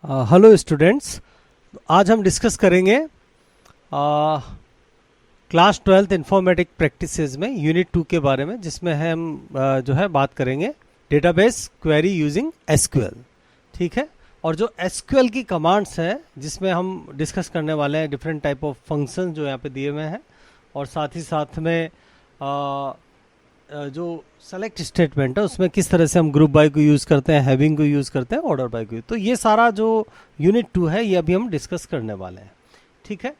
Hello students. आज हम discuss करेंगे क्लास 12th इंफॉर्मेटिक प्रैक्टिसेस में यूनिट 2 के बारे में, जिसमें हम जो है बात करेंगे डेटाबेस क्वेरी यूजिंग एसक्यूएल। ठीक है, और जो एसक्यूएल की कमांड्स हैं जिसमें हम डिस्कस करने वाले हैं डिफरेंट टाइप ऑफ फंक्शन जो यहाँ पे दिए हुए हैं, और साथ ही साथ में जो सेलेक्ट स्टेटमेंट है उसमें किस तरह से हम ग्रुप बाय को यूज़ करते हैं, हैविंग को यूज़ करते हैं, ऑर्डर बाय को। तो ये सारा जो यूनिट 2 है ये अभी हम डिस्कस करने वाले हैं। ठीक है,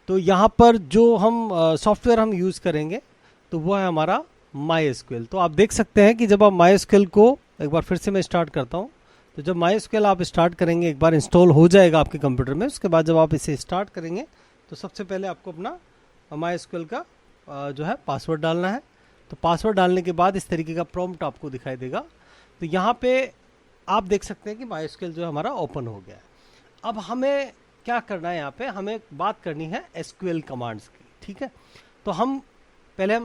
तो यहाँ पर जो हम सॉफ्टवेयर हम यूज़ करेंगे तो वो है हमारा माई एसक्यूएल। तो आप देख सकते हैं कि जब आप माई एसक्यूएल को एक बार फिर से मैं स्टार्ट करता हूँ, तो जब माई एसक्यूएल आप स्टार्ट करेंगे, एक बार इंस्टॉल हो जाएगा आपके कंप्यूटर में, उसके बाद जब आप इसे स्टार्ट करेंगे तो सबसे पहले आपको अपना माई एसक्यूएल का जो है पासवर्ड डालना है। तो पासवर्ड डालने के बाद इस तरीके का प्रॉम्प्ट आपको दिखाई देगा। तो यहाँ पे आप देख सकते हैं कि माई एसक्यूएल जो है हमारा ओपन हो गया है। अब हमें क्या करना है, यहाँ पे हमें बात करनी है एसक्यूएल कमांड्स की। ठीक है, तो हम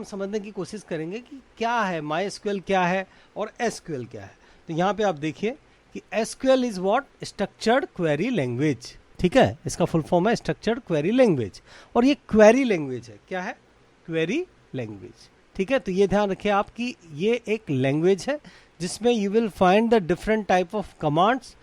समझने की कोशिश करेंगे कि क्या है माई एसक्यूएल, क्या है और एसक्यूएल क्या है। तो यहाँ पे आप देखिए कि SQL is what, structured query language. ठीक है, इसका फुल फॉर्म है स्ट्रक्चर्ड क्वेरी लैंग्वेज, और ये क्वेरी लैंग्वेज है। क्या है? Query language. ठीक है, तो ये ध्यान रखिए आप कि ये एक लैंग्वेज है जिसमें you will find the different type of commands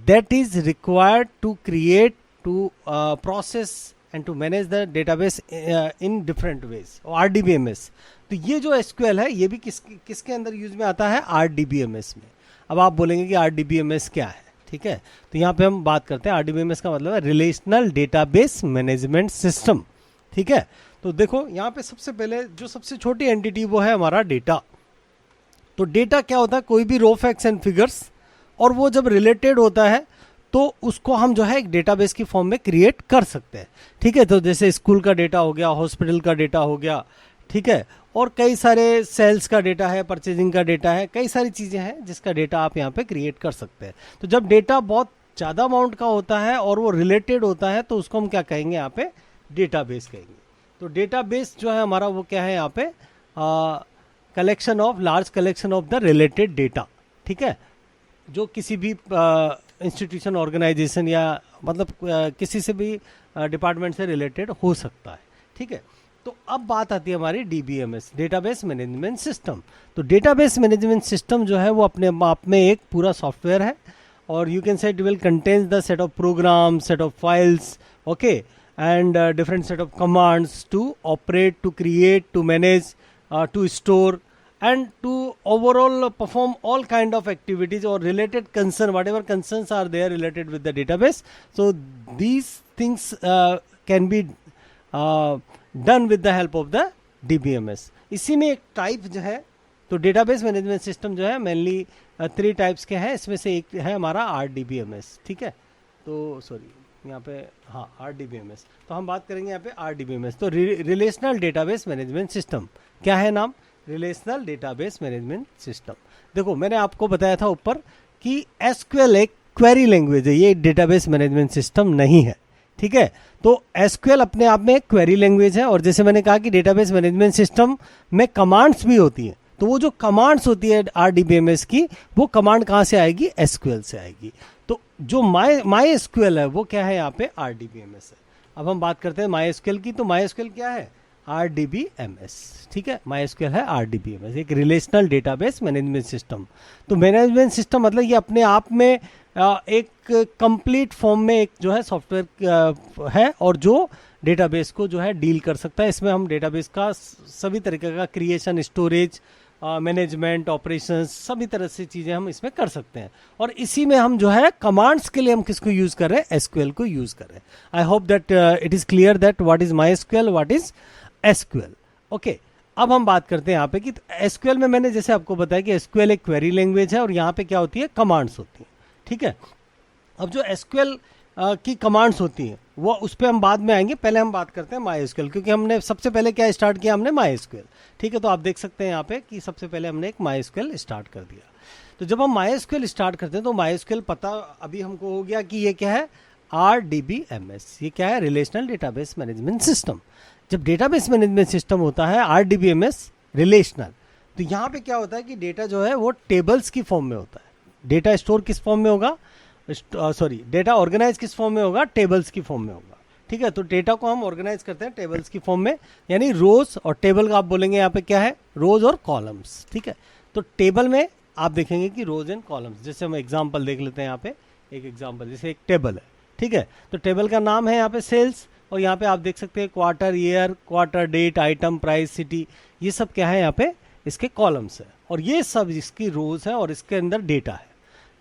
that is required to create, to process and to manage the database in different ways, RDBMS. तो ये जो एसक्यूएल है ये भी किसके अंदर यूज में आता है? आरडीबीएमएस में। अब आप बोलेंगे कि आरडीबीएमएस क्या है? ठीक है, तो यहाँ पे हम बात करते हैं आरडीबीएमएस का मतलब है रिलेशनल डेटाबेस मैनेजमेंट सिस्टम। ठीक है, तो देखो यहाँ पे सबसे पहले जो सबसे छोटी एंटिटी वो है हमारा डेटा। तो डेटा क्या होता है? कोई भी रो फैक्ट्स एंड फिगर्स, और वो जब रिलेटेड होता है तो उसको हम जो है एक डेटाबेस की फॉर्म में क्रिएट कर सकते हैं। ठीक है, तो जैसे स्कूल का डेटा हो गया, हॉस्पिटल का डेटा हो गया, ठीक है, और कई सारे सेल्स का डेटा है, परचेजिंग का डेटा है, कई सारी चीज़ें हैं जिसका डेटा आप यहाँ पे क्रिएट कर सकते हैं। तो जब डेटा बहुत ज़्यादा अमाउंट का होता है और वो रिलेटेड होता है तो उसको हम क्या कहेंगे? यहाँ पे डेटाबेस कहेंगे। तो डेटाबेस जो है हमारा वो क्या है? यहाँ पे collection of, large collection of the related data. ठीक है, जो किसी भी इंस्टीट्यूशन, ऑर्गेनाइजेशन या मतलब किसी से भी डिपार्टमेंट से रिलेटेड हो सकता है। ठीक है, तो अब बात आती है हमारी डीबीएमएस, डेटाबेस मैनेजमेंट सिस्टम। तो डेटाबेस मैनेजमेंट सिस्टम जो है वो अपने आप में एक पूरा सॉफ्टवेयर है, और you can say it will contains the set of program, set of files, okay, and different set of commands to operate, to create, to manage, to store, and to overall perform all kind of activities or related concern, whatever concerns are there related with the database. So these things can be done with the help of the DBMS. इसी में एक type जो है, तो database management system जो है mainly 3 types के हैं, इसमें से एक है हमारा RDBMS। ठीक है, तो सॉरी यहाँ पे हाँ RDBMS। तो हम बात करेंगे यहाँ पे RDBMS। तो रिलेशनल डेटाबेस मैनेजमेंट सिस्टम क्या है? नाम रिलेशनल डेटाबेस मैनेजमेंट सिस्टम। देखो मैंने आपको बताया था ऊपर कि एसक्यूएल एक क्वेरी लैंग्वेज है, ये डेटाबेस मैनेजमेंट सिस्टम नहीं है। ठीक है, तो एसक्यूएल अपने आप में एक क्वेरी लैंग्वेज है, और जैसे मैंने कहा कि डेटाबेस मैनेजमेंट सिस्टम में कमांड्स भी होती हैं, तो वो जो कमांड्स होती है RDBMS की, वो कमांड कहाँ से आएगी? एसक्यूएल से आएगी। तो जो माई एसक्यूएल है वो क्या है? यहाँ पे RDBMS है। अब हम बात करते हैं माई एसक्यूएल की। तो माई एसक्यूएल क्या है? RDBMS। ठीक है, माई एसक्यूएल है RDBMS, एक रिलेशनल डेटाबेस मैनेजमेंट सिस्टम। तो मैनेजमेंट सिस्टम मतलब ये अपने आप में एक कंप्लीट फॉर्म में एक जो है सॉफ्टवेयर है, और जो डेटाबेस को जो है डील कर सकता है। इसमें हम डेटाबेस का सभी तरीके का क्रिएशन, स्टोरेज, मैनेजमेंट, ऑपरेशंस, सभी तरह से चीज़ें हम इसमें कर सकते हैं। और इसी में हम जो है कमांड्स के लिए हम किसको यूज़ कर रहे हैं? एसक्यूएल को यूज़ कर रहे हैं। I hope that it is clear that what is my SQL, what is SQL. Okay, अब हम बात करते हैं यहाँ पे कि एसक्यूएल में मैंने जैसे आपको बताया कि एसक्यूएल एक क्वेरी लैंग्वेज है, और यहाँ पे क्या होती है? कमांड्स होती हैं। ठीक है, अब जो एसक्यूएल की कमांड्स होती हैं वो उस पर हम बाद में आएंगे। पहले हम बात करते हैं माई एसक्यूएल, क्योंकि हमने सबसे पहले क्या स्टार्ट किया? हमने माई एसक्यूएल। ठीक है, तो आप देख सकते हैं यहाँ पे कि सबसे पहले हमने एक माई एसक्यूएल स्टार्ट कर दिया। तो जब हम माई एसक्यूएल स्टार्ट करते हैं तो माई एसक्यूएल पता अभी हमको हो गया कि ये क्या है? RDBMS। ये क्या है? Relational database management system. जब डेटाबेस मैनेजमेंट सिस्टम होता है RDBMS रिलेशनल, तो यहाँ पे क्या होता है कि डेटा जो है वो टेबल्स की फॉर्म में होता है। डेटा स्टोर किस फॉर्म में होगा? सॉरी, डेटा ऑर्गेनाइज किस फॉर्म में होगा, टेबल्स की फॉर्म में होगा। ठीक है, तो डेटा को हम ऑर्गेनाइज करते हैं टेबल्स की फॉर्म में, यानी रोज और टेबल का आप बोलेंगे यहाँ पे क्या है, रोज और कॉलम्स। ठीक है, तो टेबल में आप देखेंगे कि रोज एंड कॉलम्स। जैसे हम एग्जांपल देख लेते हैं यहाँ पे, एक एग्जांपल, जैसे एक टेबल है। ठीक है, तो टेबल का नाम है यहाँ पे सेल्स, और यहाँ पे आप देख सकते हैं quarter, year, quarter, date, item, price, city, ये सब क्या है यहाँ पे इसके कॉलम्स है, और ये सब इसकी रोज है और इसके अंदर डेटा है।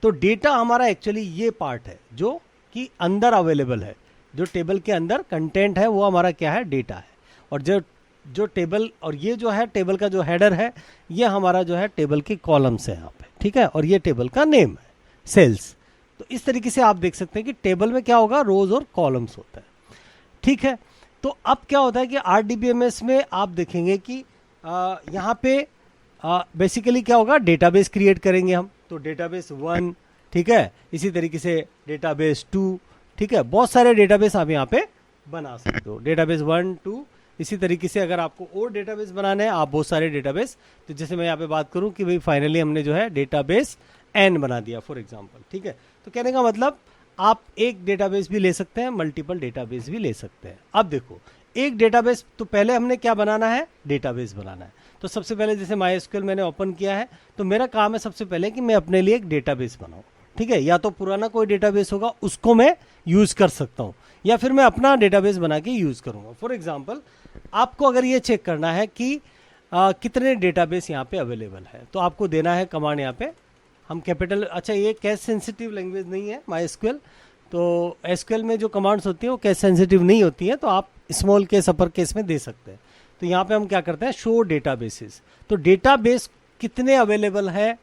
तो डेटा हमारा एक्चुअली ये पार्ट है जो कि अंदर अवेलेबल है, जो टेबल के अंदर कंटेंट है वो हमारा क्या है, डेटा है। और जो टेबल, और ये जो है टेबल का जो हेडर है, ये हमारा जो है टेबल के कॉलम्स है यहाँ पे। ठीक है, और ये टेबल का नेम है सेल्स। तो इस तरीके से आप देख सकते हैं कि टेबल में क्या होगा, रोज और कॉलम्स होता है। ठीक है, तो अब क्या होता है कि RDBMS में आप देखेंगे कि यहाँ पे बेसिकली क्या होगा, डेटाबेस क्रिएट करेंगे हम। तो डेटाबेस 1, ठीक है, इसी तरीके से डेटाबेस 2, ठीक है, बहुत सारे डेटाबेस आप यहाँ पे बना सकते हो, डेटाबेस 1, 2। इसी तरीके से अगर आपको और डेटाबेस बनाने हैं, आप बहुत सारे डेटाबेस, तो जैसे मैं यहाँ पे बात करूँ कि भाई फाइनली हमने जो है डेटाबेस N बना दिया फॉर एग्जांपल। ठीक है, तो कहने का मतलब आप एक डेटाबेस भी ले सकते हैं, मल्टीपल डेटाबेस भी ले सकते हैं। अब देखो, एक डेटाबेस, तो पहले हमने क्या बनाना है, डेटाबेस बनाना है। तो सबसे पहले जैसे MySQL मैंने ओपन किया है, तो मेरा काम है सबसे पहले कि मैं अपने लिए एक डेटाबेस बनाऊं। ठीक है, या तो पुराना कोई डेटाबेस होगा उसको मैं यूज कर सकता हूं, या फिर मैं अपना डेटाबेस बना के यूज करूंगा। फॉर एग्जांपल, आपको अगर ये चेक करना है कि कितने डेटाबेस यहाँ पे अवेलेबल है, तो आपको देना है कमांड यहाँ पे, हम कैपिटल, अच्छा ये कैश सेंसिटिव लैंग्वेज नहीं है MySQL, तो SQL में जो कमांड्स होती हैं वो कैश सेंसिटिव नहीं होती हैं, तो आप स्मॉल केस अपर केस में दे सकते हैं। तो यहाँ पे हम क्या करते हैं, शो डेटाबेसेस। तो डेटाबेस कितने अवेलेबल है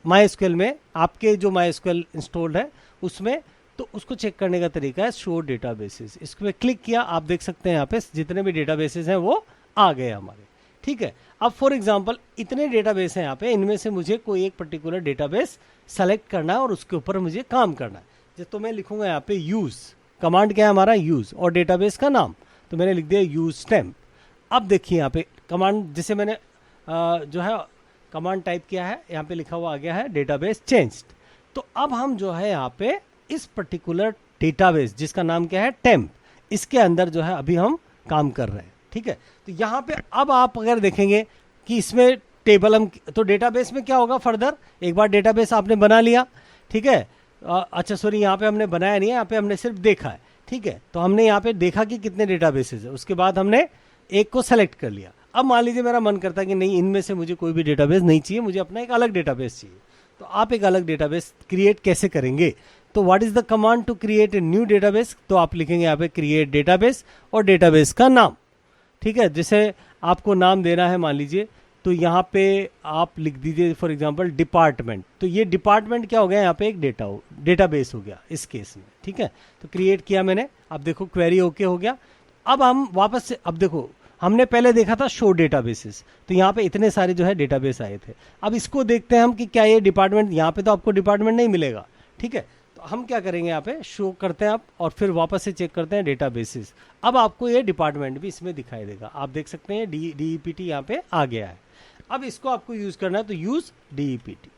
MySQL में, आपके जो MySQL इंस्टॉल्ड है उसमें, तो उसको चेक करने का तरीका है शो डेटाबेसेस। इस पर क्लिक किया, आप देख सकते हैं यहाँ पे जितने भी डेटाबेसेस हैं वो आ गए हमारे। ठीक है, अब फॉर एग्जांपल इतने डेटाबेस हैं यहाँ पे, इनमें से मुझे कोई एक पर्टिकुलर डेटाबेस सेलेक्ट करना है और उसके ऊपर मुझे काम करना है। तो मैं लिखूंगा यहाँ पे यूज, कमांड क्या है हमारा, यूज, और डेटाबेस का नाम, तो मैंने लिख दिया यूज टेम्प। अब देखिए यहाँ पे कमांड, जैसे मैंने जो है कमांड टाइप किया है, यहाँ पे लिखा हुआ आ गया है डेटाबेस चेंज्ड। तो अब हम जो है यहाँ पे इस पर्टिकुलर डेटाबेस जिसका नाम क्या है टेम्प, इसके अंदर जो है अभी हम काम कर रहे हैं। ठीक है, तो यहाँ पे अब आप अगर देखेंगे कि इसमें टेबल हम, तो डेटाबेस में क्या होगा फर्दर, एक बार डेटाबेस आपने बना लिया, ठीक है, अच्छा सॉरी यहाँ पे हमने बनाया नहीं है, यहाँ पे हमने सिर्फ देखा है। ठीक है, तो हमने यहाँ पे देखा कि कितने डेटाबेसेस है, उसके बाद हमने एक को सेलेक्ट कर लिया। अब मान लीजिए मेरा मन करता है कि नहीं, इनमें से मुझे कोई भी डेटाबेस नहीं चाहिए, मुझे अपना एक अलग डेटाबेस चाहिए। तो आप एक अलग डेटाबेस क्रिएट कैसे करेंगे, तो what is the command to create a new database, तो आप लिखेंगे यहाँ पे क्रिएट डेटाबेस और डेटाबेस का नाम। ठीक है, जैसे आपको नाम देना है मान लीजिए, तो यहाँ पे आप लिख दीजिए फॉर एग्जांपल डिपार्टमेंट। तो ये डिपार्टमेंट क्या हो गया, यहाँ पे एक डेटाबेस हो गया इस केस में। ठीक है, तो क्रिएट किया मैंने, अब देखो क्वेरी ओके हो गया। अब हम वापस से, अब देखो हमने पहले देखा था शो डेटाबेसेस, तो यहाँ पे इतने सारे जो है डेटाबेस आए थे। अब इसको देखते हैं हम कि क्या ये डिपार्टमेंट, यहाँ पे तो आपको डिपार्टमेंट नहीं मिलेगा। ठीक है, तो हम क्या करेंगे, यहाँ पे शो करते हैं आप, और फिर वापस से चेक करते हैं डेटाबेसेस। अब आपको ये डिपार्टमेंट भी इसमें दिखाई देगा, आप देख सकते हैं DEPT यहाँ पे आ गया है। अब इसको आपको यूज करना है, तो यूज DEPT।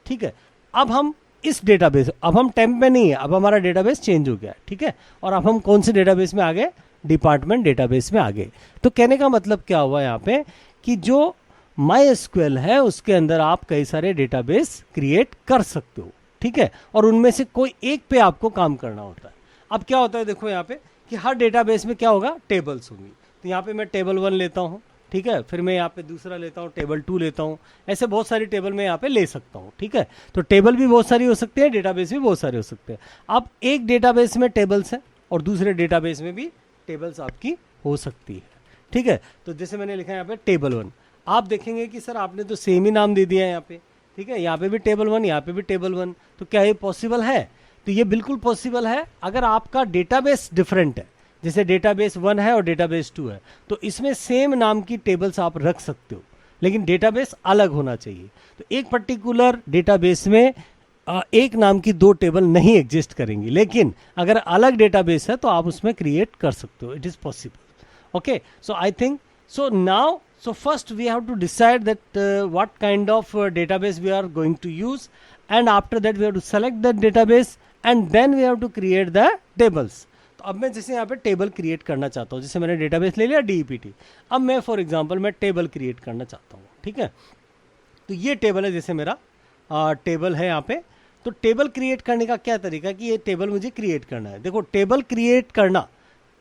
ठीक है, अब हम इस डेटाबेस, अब हम टेम्प में नहीं है, अब हमारा डेटाबेस चेंज हो गया है। ठीक है, और अब हम कौन से डेटाबेस में आ गए, डिपार्टमेंट डेटाबेस में आ गए। तो कहने का मतलब क्या हुआ यहाँ पे कि जो MySQL है उसके अंदर आप कई सारे डेटाबेस क्रिएट कर सकते हो। ठीक है, और उनमें से कोई एक पे आपको काम करना होता है। अब क्या होता है, देखो यहाँ पे कि हर डेटाबेस में क्या होगा, टेबल्स होंगी। तो यहाँ पे मैं टेबल 1 लेता हूँ, ठीक है, फिर मैं यहाँ पे दूसरा लेता हूँ, टेबल 2 लेता हूँ, ऐसे बहुत सारी टेबल मैं यहाँ पे ले सकता हूँ। ठीक है, तो टेबल भी बहुत सारी हो सकती है, डेटाबेस भी बहुत सारे हो सकते हैं। अब एक डेटाबेस में टेबल्स है और दूसरे डेटाबेस में भी टेबल्स आपकी हो सकती है। ठीक है, तो जैसे मैंने लिखा है यहाँ पे टेबल 1, आप देखेंगे कि सर आपने तो सेम ही नाम दे दिया है यहाँ पे। ठीक है, यहाँ पे भी टेबल 1, यहाँ पे भी टेबल 1, तो क्या ये पॉसिबल है, तो ये बिल्कुल पॉसिबल है अगर आपका डेटाबेस डिफरेंट है। जैसे डेटाबेस 1 है और डेटाबेस 2 है, तो इसमें सेम नाम की टेबल्स आप रख सकते हो, लेकिन डेटाबेस अलग होना चाहिए। तो एक पर्टिकुलर डेटाबेस में एक नाम की 2 टेबल नहीं एग्जिस्ट करेंगी, लेकिन अगर अलग डेटाबेस है तो आप उसमें क्रिएट कर सकते हो, it is possible. Okay, so I think so now, so first we have to decide that what kind of database we are going to use, and after that we have to select the database and then we have to create the tables. तो अब मैं जैसे यहाँ पे table create करना चाहता हूँ, जैसे मैंने डेटाबेस ले लिया DEPT, अब मैं फॉर एग्जांपल मैं टेबल क्रिएट करना चाहता हूँ, ठीक है। तो ये टेबल है, जैसे मेरा टेबल है यहाँ पे। तो टेबल क्रिएट करने का क्या तरीका है कि ये टेबल मुझे क्रिएट करना है। देखो टेबल क्रिएट करना,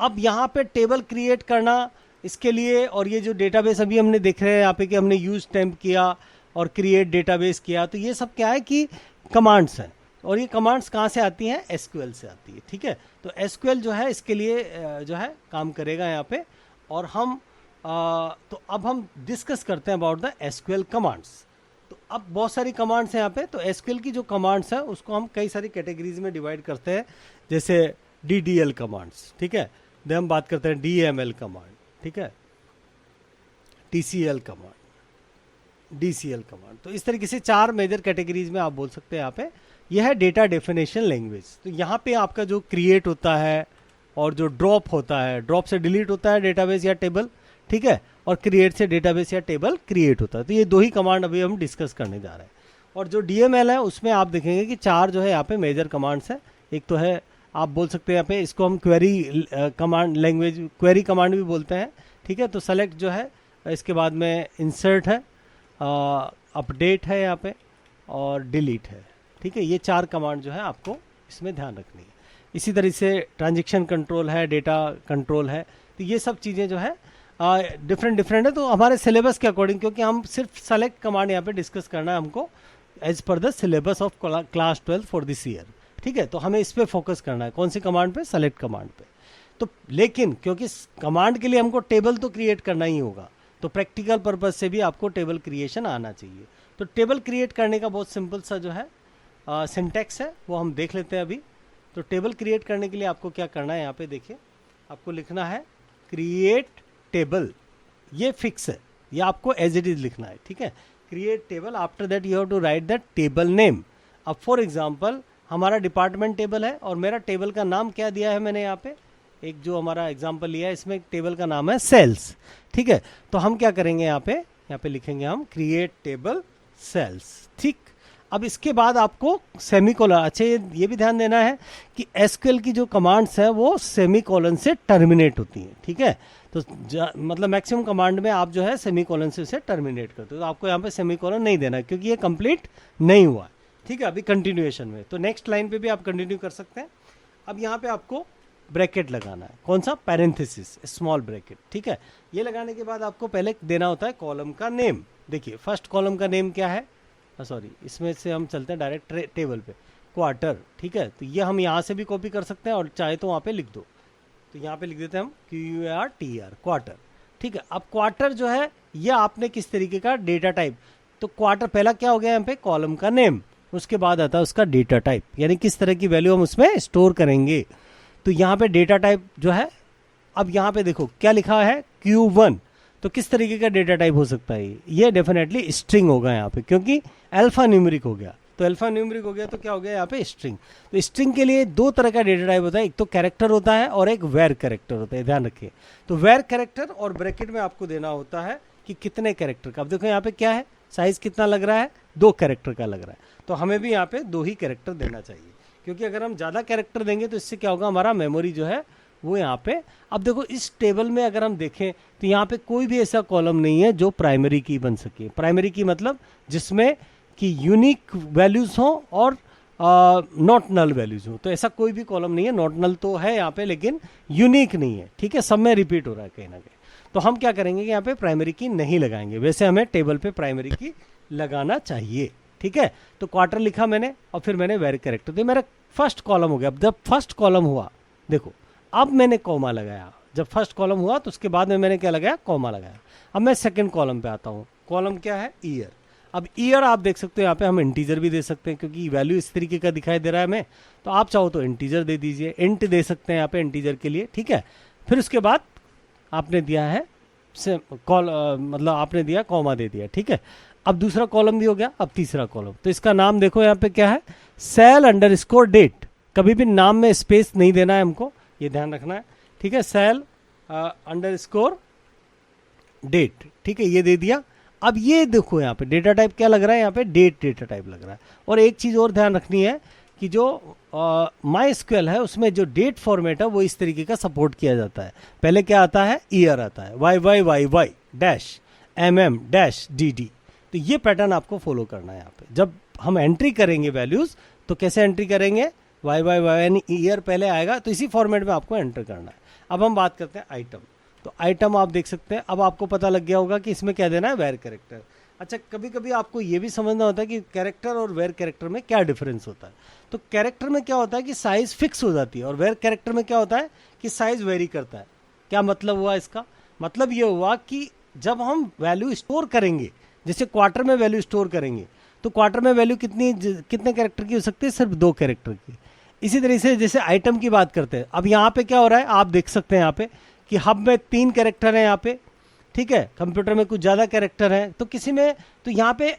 अब यहाँ पे टेबल क्रिएट करना इसके लिए, और ये जो डेटाबेस अभी हमने देख रहे हैं यहाँ पे कि हमने यूज टेम्प किया और क्रिएट डेटाबेस किया, तो ये सब क्या है कि कमांड्स हैं, और ये कमांड्स कहाँ से आती हैं, एसक्यूएल से आती है, ठीक है। तो एसक्यूएल जो है इसके लिए जो है काम करेगा यहाँ पे, और हम तो अब हम डिस्कस करते हैं अबाउट द एसक्यूएल कमांड्स। तो अब बहुत सारी कमांड्स हैं यहाँ पे। तो एसक्यूएल की जो कमांड्स हैं उसको हम कई सारी कैटेगरीज में डिवाइड करते हैं, जैसे DDL कमांड्स, ठीक है। देन हम बात करते हैं DML कमांड, ठीक है, TCL कमांड, DCL कमांड। तो इस तरीके से 4 मेजर कैटेगरीज में आप बोल सकते हैं यहाँ पे। यह है डेटा डेफिनेशन लैंग्वेज। तो यहाँ पे आपका जो क्रिएट होता है और जो ड्रॉप होता है, ड्रॉप से डिलीट होता है डेटाबेस या टेबल, ठीक है, और क्रिएट से डेटाबेस या टेबल क्रिएट होता है। तो ये 2 ही कमांड अभी हम डिस्कस करने जा रहे हैं। और जो DML है उसमें आप देखेंगे कि 4 जो है यहाँ पे मेजर कमांड्स हैं। एक तो है, आप बोल सकते हैं यहाँ पे इसको हम query command language, query command भी बोलते हैं, ठीक है। तो सेलेक्ट जो है, इसके बाद में इंसर्ट है, अपडेट है यहाँ पे, और डिलीट है, ठीक है। ये 4 कमांड जो है आपको इसमें ध्यान रखनी है। इसी तरह से ट्रांजेक्शन कंट्रोल है, डेटा कंट्रोल है। तो ये सब चीज़ें जो है डिफरेंट है। तो हमारे सिलेबस के अकॉर्डिंग, क्योंकि हम सिर्फ सेलेक्ट कमांड यहाँ पे डिस्कस करना है हमको as per the syllabus of class 12 for this year, ठीक है। तो हमें इस पे फोकस करना है, कौन सी कमांड पे, सेलेक्ट कमांड पे। तो लेकिन क्योंकि कमांड के लिए हमको टेबल तो क्रिएट करना ही होगा, तो प्रैक्टिकल पर्पज से भी आपको टेबल क्रिएशन आना चाहिए। तो टेबल क्रिएट करने का बहुत सिंपल सा जो है सिंटैक्स है, वो हम देख लेते हैं अभी। तो टेबल क्रिएट करने के लिए आपको क्या करना है, यहाँ पे देखिए, आपको लिखना है क्रिएट टेबल। ये फिक्स है, ये आपको एज इट इज लिखना है, ठीक है। Create table, after that you have to write the table name. अब फॉर एग्जांपल हमारा डिपार्टमेंट टेबल है और मेरा टेबल का नाम क्या दिया है मैंने यहाँ पे, एक जो हमारा एग्जांपल लिया है इसमें टेबल का नाम है सेल्स, ठीक है। तो हम क्या करेंगे, यहाँ पे लिखेंगे हम क्रिएट टेबल सेल्स, ठीक। अब इसके बाद आपको सेमीकोलन, अच्छा ये भी ध्यान देना है कि एसक्यूएल की जो कमांड्स है वो सेमीकोलन से टर्मिनेट होती हैं, ठीक है। तो मतलब मैक्सिमम कमांड में आप जो है सेमीकोलन से उसे टर्मिनेट करते हो, तो आपको यहाँ पे सेमीकोलन नहीं देना क्योंकि ये कंप्लीट नहीं हुआ, ठीक है, अभी कंटिन्यूएशन में। तो नेक्स्ट लाइन पे भी आप कंटिन्यू कर सकते हैं। अब यहाँ पे आपको ब्रैकेट लगाना है, कौन सा, पैरेंथेसिस, स्मॉल ब्रैकेट, ठीक है। ये लगाने के बाद आपको पहले देना होता है कॉलम का नेम। देखिए फर्स्ट कॉलम का नेम क्या है, सॉरी इसमें से हम चलते हैं डायरेक्ट टेबल पे, क्वार्टर, ठीक है। तो ये हम यहाँ से भी कॉपी कर सकते हैं और चाहे तो वहाँ पे लिख दो। तो यहाँ पे लिख देते हैं हम QUARTR, क्वार्टर, ठीक है। अब क्वार्टर जो है ये आपने किस तरीके का डेटा टाइप, तो क्वार्टर पहला क्या हो गया यहाँ पे, कॉलम का नेम, उसके बाद आता है उसका डेटा टाइप, यानी किस तरह की वैल्यू हम उसमें स्टोर करेंगे। तो यहाँ पे डेटा टाइप जो है, अब यहाँ पे देखो क्या लिखा है, Q1, तो किस तरीके का डेटा टाइप हो सकता है, ये डेफिनेटली स्ट्रिंग होगा यहाँ पे, क्योंकि अल्फा न्यूमेरिक हो गया। तो अल्फा न्यूमेरिक हो गया तो क्या हो गया यहाँ पे, स्ट्रिंग। तो स्ट्रिंग के लिए 2 तरह का डेटा टाइप होता है, एक तो कैरेक्टर होता है और एक वेर कैरेक्टर होता है, ध्यान रखिए। तो वेर कैरेक्टर और ब्रैकेट में आपको देना होता है कि कितने कैरेक्टर का। अब देखो यहाँ पे क्या है, साइज कितना लग रहा है, 2 कैरेक्टर का लग रहा है। तो हमें भी यहाँ पे 2 ही कैरेक्टर देना चाहिए, क्योंकि अगर हम ज़्यादा कैरेक्टर देंगे तो इससे क्या होगा, हमारा मेमोरी जो है वो यहाँ पे। अब देखो इस टेबल में अगर हम देखें तो यहाँ पे कोई भी ऐसा कॉलम नहीं है जो प्राइमरी की बन सके। प्राइमरी की मतलब जिसमें कि यूनिक वैल्यूज हो और नॉट नल वैल्यूज हो। तो ऐसा कोई भी कॉलम नहीं है, नॉट नल तो है यहाँ पे लेकिन यूनिक नहीं है, ठीक है, सब में रिपीट हो रहा है कहीं ना कहीं। तो हम क्या करेंगे कि यहाँ पे प्राइमरी की नहीं लगाएंगे, वैसे हमें टेबल पे प्राइमरी की लगाना चाहिए, ठीक है। तो क्वार्टर लिखा मैंने और फिर मैंने वेर कैरेक्टर दिया, मेरा फर्स्ट कॉलम हो गया। अब जब फर्स्ट कॉलम हुआ, देखो अब मैंने कॉमा लगाया, जब फर्स्ट कॉलम हुआ तो उसके बाद में मैंने क्या लगाया, कॉमा लगाया। अब मैं सेकंड कॉलम पे आता हूँ, कॉलम क्या है, ईयर। अब ईयर आप देख सकते हो यहाँ पे हम इंटीजर भी दे सकते हैं, क्योंकि वैल्यू इस तरीके का दिखाई दे रहा है हमें, तो आप चाहो तो इंटीजर दे दीजिए, इंट दे सकते हैं यहाँ पे इंटीजर के लिए, ठीक है। फिर उसके बाद आपने दिया है मतलब आपने दिया कॉमा दे दिया, ठीक है। अब दूसरा कॉलम भी हो गया, अब तीसरा कॉलम। तो इसका नाम देखो यहाँ पे क्या है, सेल_डेट। कभी भी नाम में स्पेस नहीं देना है हमको, ये ध्यान रखना है, ठीक है। सेल_डेट, ठीक है, ये दे दिया। अब ये देखो यहाँ पे डेटा टाइप क्या लग रहा है, यहाँ पे डेट डेटा टाइप लग रहा है। और एक चीज़ और ध्यान रखनी है कि जो माई एसक्यूएल है उसमें जो डेट फॉर्मेट है वो इस तरीके का सपोर्ट किया जाता है। पहले क्या आता है, ईयर आता है, Y Y Y Y dash M M dash D D. तो ये पैटर्न आपको फॉलो करना है यहाँ पे। जब हम एंट्री करेंगे वैल्यूज़ तो कैसे एंट्री करेंगे, वाई वाई वाई यानी ईयर पहले आएगा, तो इसी फॉर्मेट में आपको एंटर करना है। अब हम बात करते हैं आइटम। तो आइटम आप देख सकते हैं, अब आपको पता लग गया होगा कि इसमें क्या देना है, वेर कैरेक्टर। अच्छा, कभी कभी आपको ये भी समझना होता है कि कैरेक्टर और वेर कैरेक्टर में क्या डिफरेंस होता है। तो कैरेक्टर में क्या होता है कि साइज फिक्स हो जाती है, और वेर कैरेक्टर में क्या होता है कि साइज वेरी करता है। क्या मतलब हुआ इसका, मतलब ये हुआ कि जब हम वैल्यू स्टोर करेंगे, जैसे क्वार्टर में वैल्यू स्टोर करेंगे, तो क्वार्टर में वैल्यू कितने कैरेक्टर की हो सकती है, सिर्फ 2 कैरेक्टर की। इसी तरीके से जैसे आइटम की बात करते हैं, अब यहाँ पे क्या हो रहा है, आप देख सकते हैं यहाँ पे कि हब में 3 कैरेक्टर हैं यहाँ पे, ठीक है, कंप्यूटर में कुछ ज़्यादा कैरेक्टर हैं, तो किसी में, तो यहाँ पे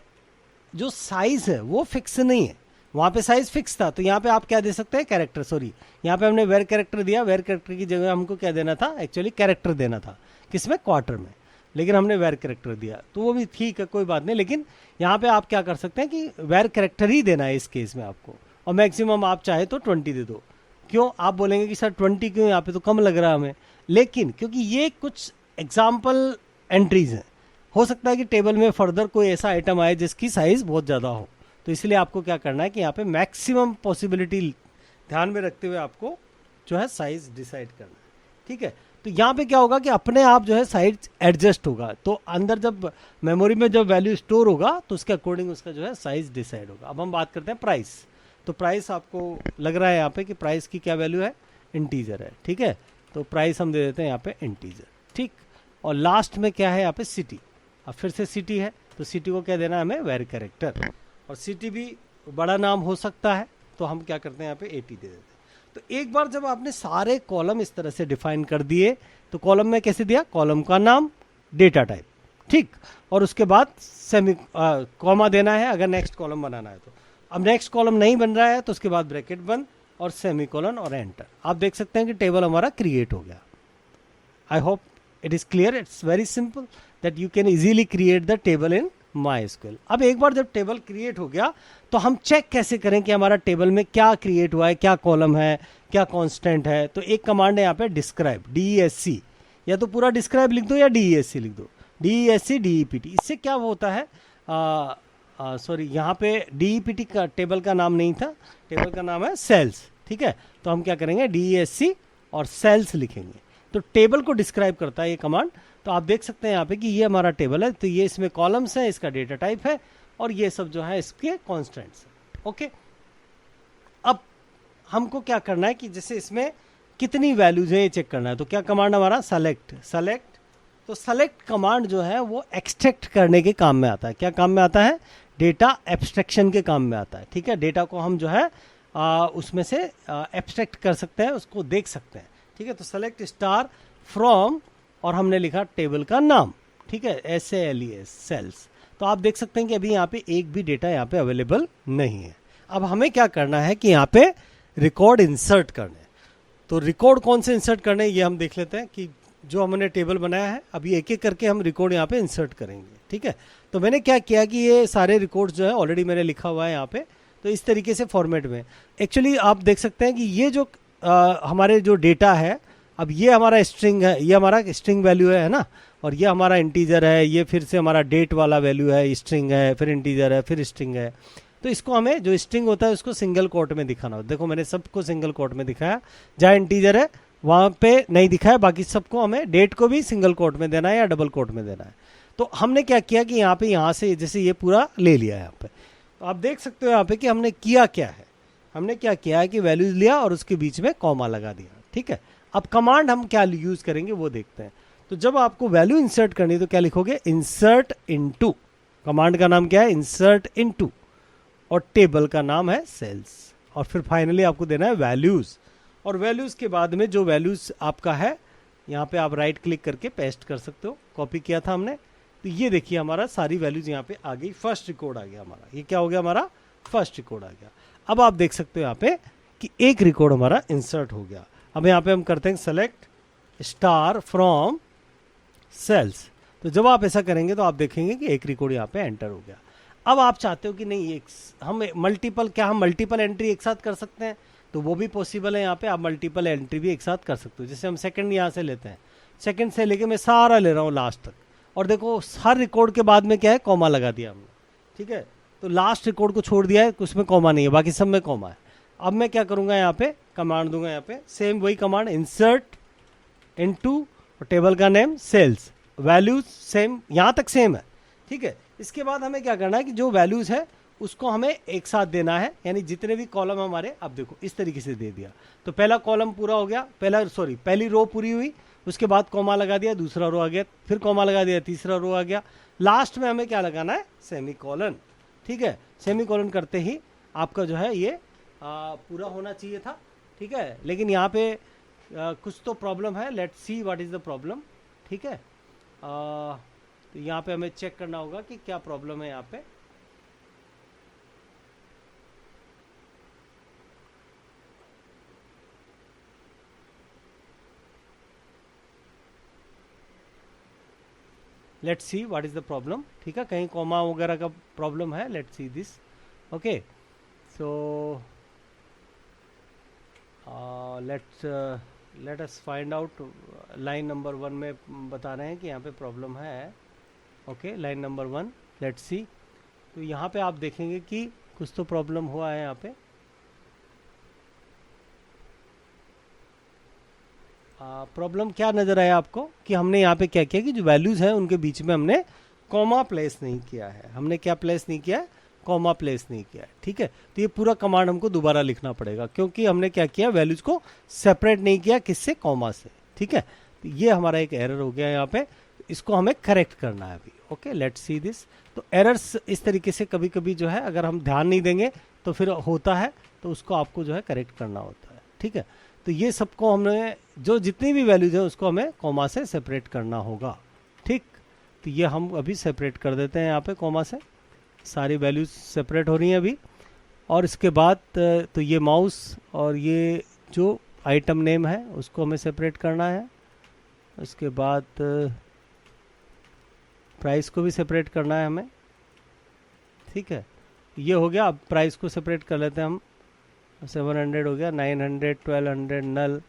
जो साइज है वो फिक्स नहीं है, वहाँ पे साइज फिक्स था, तो यहाँ पे आप क्या दे सकते हैं, कैरेक्टर। सॉरी, यहाँ पे हमने वेर कैरेक्टर दिया, वेर कैरेक्टर की जगह हमको क्या देना था, एक्चुअली कैरेक्टर देना था, किसमें, क्वार्टर में, लेकिन हमने वेर कैरेक्टर दिया, तो वो भी ठीक है, कोई बात नहीं। लेकिन यहाँ पे आप क्या कर सकते हैं कि वेर कैरेक्टर ही देना है इस केस में आपको, और मैक्सिमम आप चाहे तो 20 दे दो। क्यों, आप बोलेंगे कि सर 20 क्यों, यहाँ पे तो कम लग रहा है हमें, लेकिन क्योंकि ये कुछ एग्जाम्पल एंट्रीज हैं, हो सकता है कि टेबल में फर्दर कोई ऐसा आइटम आए जिसकी साइज बहुत ज़्यादा हो, तो इसलिए आपको क्या करना है कि यहाँ पे मैक्सिमम पॉसिबिलिटी ध्यान में रखते हुए आपको जो है साइज डिसाइड करना है, ठीक है। तो यहाँ पे क्या होगा कि अपने आप जो है साइज एडजस्ट होगा, तो अंदर जब मेमोरी में जब वैल्यू स्टोर होगा तो उसके अकॉर्डिंग उसका जो है साइज डिसाइड होगा। अब हम बात करते हैं प्राइस। तो प्राइस आपको लग रहा है यहाँ पे कि प्राइस की क्या वैल्यू है, इंटीजर है, ठीक है, तो प्राइस हम दे देते हैं यहाँ पे इंटीजर, ठीक। और लास्ट में क्या है यहाँ पे, सिटी। अब फिर से सिटी है, तो सिटी को क्या देना है हमें, वेर कैरेक्टर, और सिटी भी बड़ा नाम हो सकता है, तो हम क्या करते हैं यहाँ पे 80 दे देते हैं। तो एक बार जब आपने सारे कॉलम इस तरह से डिफाइन कर दिए, तो कॉलम में कैसे दिया, कॉलम का नाम, डेटा टाइप, ठीक, और उसके बाद सेमी कॉमा देना है अगर नेक्स्ट कॉलम बनाना है तो। अब नेक्स्ट कॉलम नहीं बन रहा है तो उसके बाद ब्रैकेट बंद और सेमी कॉलन और एंटर। आप देख सकते हैं कि टेबल हमारा क्रिएट हो गया। I hope it is clear, it's very simple that you can easily create the table in MySQL। अब एक बार जब टेबल क्रिएट हो गया तो हम चेक कैसे करें कि हमारा टेबल में क्या क्रिएट हुआ है, क्या कॉलम है, क्या कांस्टेंट है। तो एक कमांड है यहाँ पे डिस्क्राइब, DESC, या तो पूरा डिस्क्राइब लिख दो या DESC लिख दो, DESC DEPT। इससे क्या होता है, सॉरी यहाँ पे DEPT का टेबल का नाम नहीं था, टेबल का नाम है सेल्स, ठीक है। तो हम क्या करेंगे, DESC और सेल्स लिखेंगे, तो टेबल को डिस्क्राइब करता है ये कमांड। तो आप देख सकते हैं यहाँ पे कि ये हमारा टेबल है, तो ये इसमें कॉलम्स है, इसका डेटा टाइप है, और ये सब जो है इसके कॉन्स्टेंट्स है, ओके। अब हमको क्या करना है कि जैसे इसमें कितनी वैल्यूज है ये चेक करना है, तो क्या कमांड हमारा, सेलेक्ट। तो सेलेक्ट कमांड जो है वो एक्सट्रैक्ट करने के काम में आता है। क्या काम में आता है, डेटा एब्स्ट्रैक्शन के काम में आता है, ठीक है। डेटा को हम जो है उसमें से एब्स्ट्रैक्ट कर सकते हैं, उसको देख सकते हैं, ठीक है। तो सेलेक्ट स्टार फ्रॉम, और हमने लिखा टेबल का नाम, ठीक है, SALES सेल्स। तो आप देख सकते हैं कि अभी यहाँ पे एक भी डेटा यहाँ पे अवेलेबल नहीं है। अब हमें क्या करना है कि यहाँ पे रिकॉर्ड इंसर्ट करने। तो रिकॉर्ड कौन से इंसर्ट करने, ये हम देख लेते हैं कि जो हमने टेबल बनाया है अभी एक एक करके हम रिकॉर्ड यहाँ पे इंसर्ट करेंगे, ठीक है। तो मैंने क्या किया कि ये सारे रिकॉर्ड्स जो है ऑलरेडी मैंने लिखा हुआ है यहाँ पे, तो इस तरीके से फॉर्मेट में एक्चुअली आप देख सकते हैं कि ये जो हमारे जो डेटा है, अब ये हमारा स्ट्रिंग है, ये हमारा स्ट्रिंग वैल्यू है ना, और ये हमारा इंटीजर है, ये फिर से हमारा डेट वाला वैल्यू है, स्ट्रिंग है, फिर इंटीजर है, फिर स्ट्रिंग है। तो इसको हमें जो स्ट्रिंग होता है उसको सिंगल कोट में दिखाना होता है। देखो मैंने सबको सिंगल कोट में दिखाया, जहाँ इंटीजर है वहाँ पे नहीं दिखाया, बाकी सबको हमें डेट को भी सिंगल कोट में देना है या डबल कोट में देना है। तो हमने क्या किया कि यहाँ पे यहाँ से जैसे ये पूरा ले लिया है यहाँ पे, तो आप देख सकते हो यहाँ पे कि हमने किया क्या है, हमने क्या किया है कि वैल्यूज लिया और उसके बीच में कॉमा लगा दिया, ठीक है। अब कमांड हम क्या यूज करेंगे वो देखते हैं। तो जब आपको वैल्यू इंसर्ट करनी है तो क्या लिखोगे, इंसर्ट इनटू, कमांड का नाम क्या है, इंसर्ट इनटू, और टेबल का नाम है सेल्स, और फिर फाइनली आपको देना है वैल्यूज। और वैल्यूज के बाद में जो वैल्यूज आपका है यहाँ पे आप राइट क्लिक करके पेस्ट कर सकते हो, कॉपी किया था हमने। तो ये देखिए हमारा सारी वैल्यूज यहाँ पे आ गई, फर्स्ट रिकॉर्ड आ गया हमारा, ये क्या हो गया हमारा, फर्स्ट रिकॉर्ड आ गया। अब आप देख सकते हो यहाँ पे कि एक रिकॉर्ड हमारा इंसर्ट हो गया। अब यहाँ पे हम करते हैं सेलेक्ट स्टार फ्रॉम सेल्स। तो तो जब आप ऐसा करेंगे तो आप देखेंगे कि एक रिकॉर्ड यहाँ पे एंटर हो गया। अब आप चाहते हो कि नहीं एक हम मल्टीपल एंट्री एक साथ कर सकते हैं, तो वो भी पॉसिबल है। यहाँ पे आप मल्टीपल एंट्री भी एक साथ कर सकते हो। जैसे हम सेकंड यहाँ से लेते हैं, सेकंड से लेके मैं सारा ले रहा हूँ लास्ट तक, और देखो हर रिकॉर्ड के बाद में क्या है, कॉमा लगा दिया हमने, ठीक है। तो लास्ट रिकॉर्ड को छोड़ दिया है, उसमें कॉमा नहीं है, बाकी सब में कॉमा है। अब मैं क्या करूँगा, यहाँ पे कमांड दूंगा, यहाँ पे सेम वही कमांड, इंसर्ट इनटू, टेबल का नेम सेल्स, वैल्यूज सेम, यहाँ तक सेम है, ठीक है। इसके बाद हमें क्या करना है कि जो वैल्यूज है उसको हमें एक साथ देना है, यानी जितने भी कॉलम हमारे, अब देखो इस तरीके से दे दिया। तो पहला कॉलम पूरा हो गया, पहली रो पूरी हुई, उसके बाद कॉमा लगा दिया, दूसरा रो आ गया, फिर कॉमा लगा दिया, तीसरा रो आ गया, लास्ट में हमें क्या लगाना है, सेमीकोलन, ठीक है। सेमीकोलन करते ही आपका जो है ये पूरा होना चाहिए था, ठीक है। लेकिन यहाँ पे कुछ तो प्रॉब्लम है, let's see what is the problem, ठीक है। तो यहाँ पे हमें चेक करना होगा कि क्या प्रॉब्लम है यहाँ पे। Let's see what is the problem, ठीक है। कहीं कॉमा वगैरह का प्रॉब्लम है, let's see this, okay. So let us find out. Line number 1 में बता रहे हैं कि यहाँ पे प्रॉब्लम है, okay. Line number 1, let's see. तो यहाँ पे आप देखेंगे कि कुछ तो प्रॉब्लम हुआ है यहाँ पे। प्रॉब्लम क्या नज़र आया आपको कि हमने यहाँ पे क्या किया कि जो वैल्यूज़ हैं उनके बीच में हमने कॉमा प्लेस नहीं किया है। हमने क्या प्लेस नहीं किया है, कॉमा प्लेस नहीं किया है, ठीक है। तो ये पूरा कमांड हमको दोबारा लिखना पड़ेगा, क्योंकि हमने क्या किया, वैल्यूज़ को सेपरेट नहीं किया, किससे, कॉमा से, ठीक है। तो ये हमारा एक एरर हो गया यहाँ पे, इसको हमें करेक्ट करना है अभी, ओके। Let's see this. तो एरर्स इस तरीके से कभी कभी जो है अगर हम ध्यान नहीं देंगे तो फिर होता है, तो उसको आपको जो है करेक्ट करना होता है, ठीक है। तो ये सबको हमने जो जितनी भी वैल्यूज है उसको हमें कॉमा से सेपरेट करना होगा, ठीक। तो ये हम अभी सेपरेट कर देते हैं यहाँ पे कॉमा से, सारी वैल्यूज सेपरेट हो रही हैं अभी। और इसके बाद तो ये माउस और ये जो आइटम नेम है उसको हमें सेपरेट करना है। उसके बाद प्राइस को भी सेपरेट करना है हमें, ठीक है। ये हो गया। अब प्राइस को सेपरेट कर लेते हैं हम, 700 हो गया, 900, 1200 नल।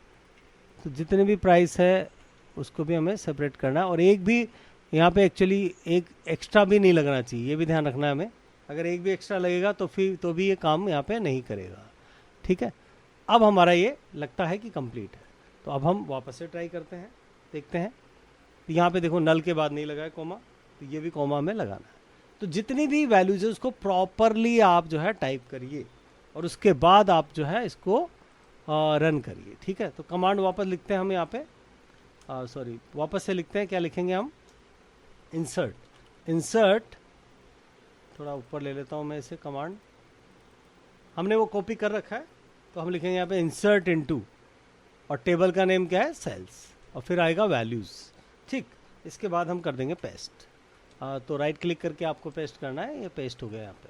तो जितने भी प्राइस है उसको भी हमें सेपरेट करना है। और एक भी यहाँ पे एक्चुअली एक एक्स्ट्रा भी नहीं लगना चाहिए, ये भी ध्यान रखना है हमें। अगर एक भी एक्स्ट्रा लगेगा तो फिर तो भी ये काम यहाँ पे नहीं करेगा, ठीक है। अब हमारा ये लगता है कि कंप्लीट है। तो अब हम वापस से ट्राई करते हैं, देखते हैं। तो यहाँ पे देखो नल के बाद नहीं लगा है कॉमा, तो ये भी कॉमा में लगाना है। तो जितनी भी वैल्यूज है उसको प्रॉपरली आप जो है टाइप करिए और उसके बाद आप जो है इसको रन करिए, ठीक है। तो कमांड वापस लिखते हैं हम यहाँ पे, वापस से लिखते हैं। क्या लिखेंगे हम, इंसर्ट थोड़ा ऊपर ले लेता हूँ मैं इसे, कमांड हमने वो कॉपी कर रखा है। तो हम लिखेंगे यहाँ पे इंसर्ट इनटू, और टेबल का नेम क्या है, सेल्स, और फिर आएगा वैल्यूज, ठीक। इसके बाद हम कर देंगे पेस्ट। तो राइट क्लिक करके आपको पेस्ट करना है, ये पेस्ट हो गया यहाँ पे।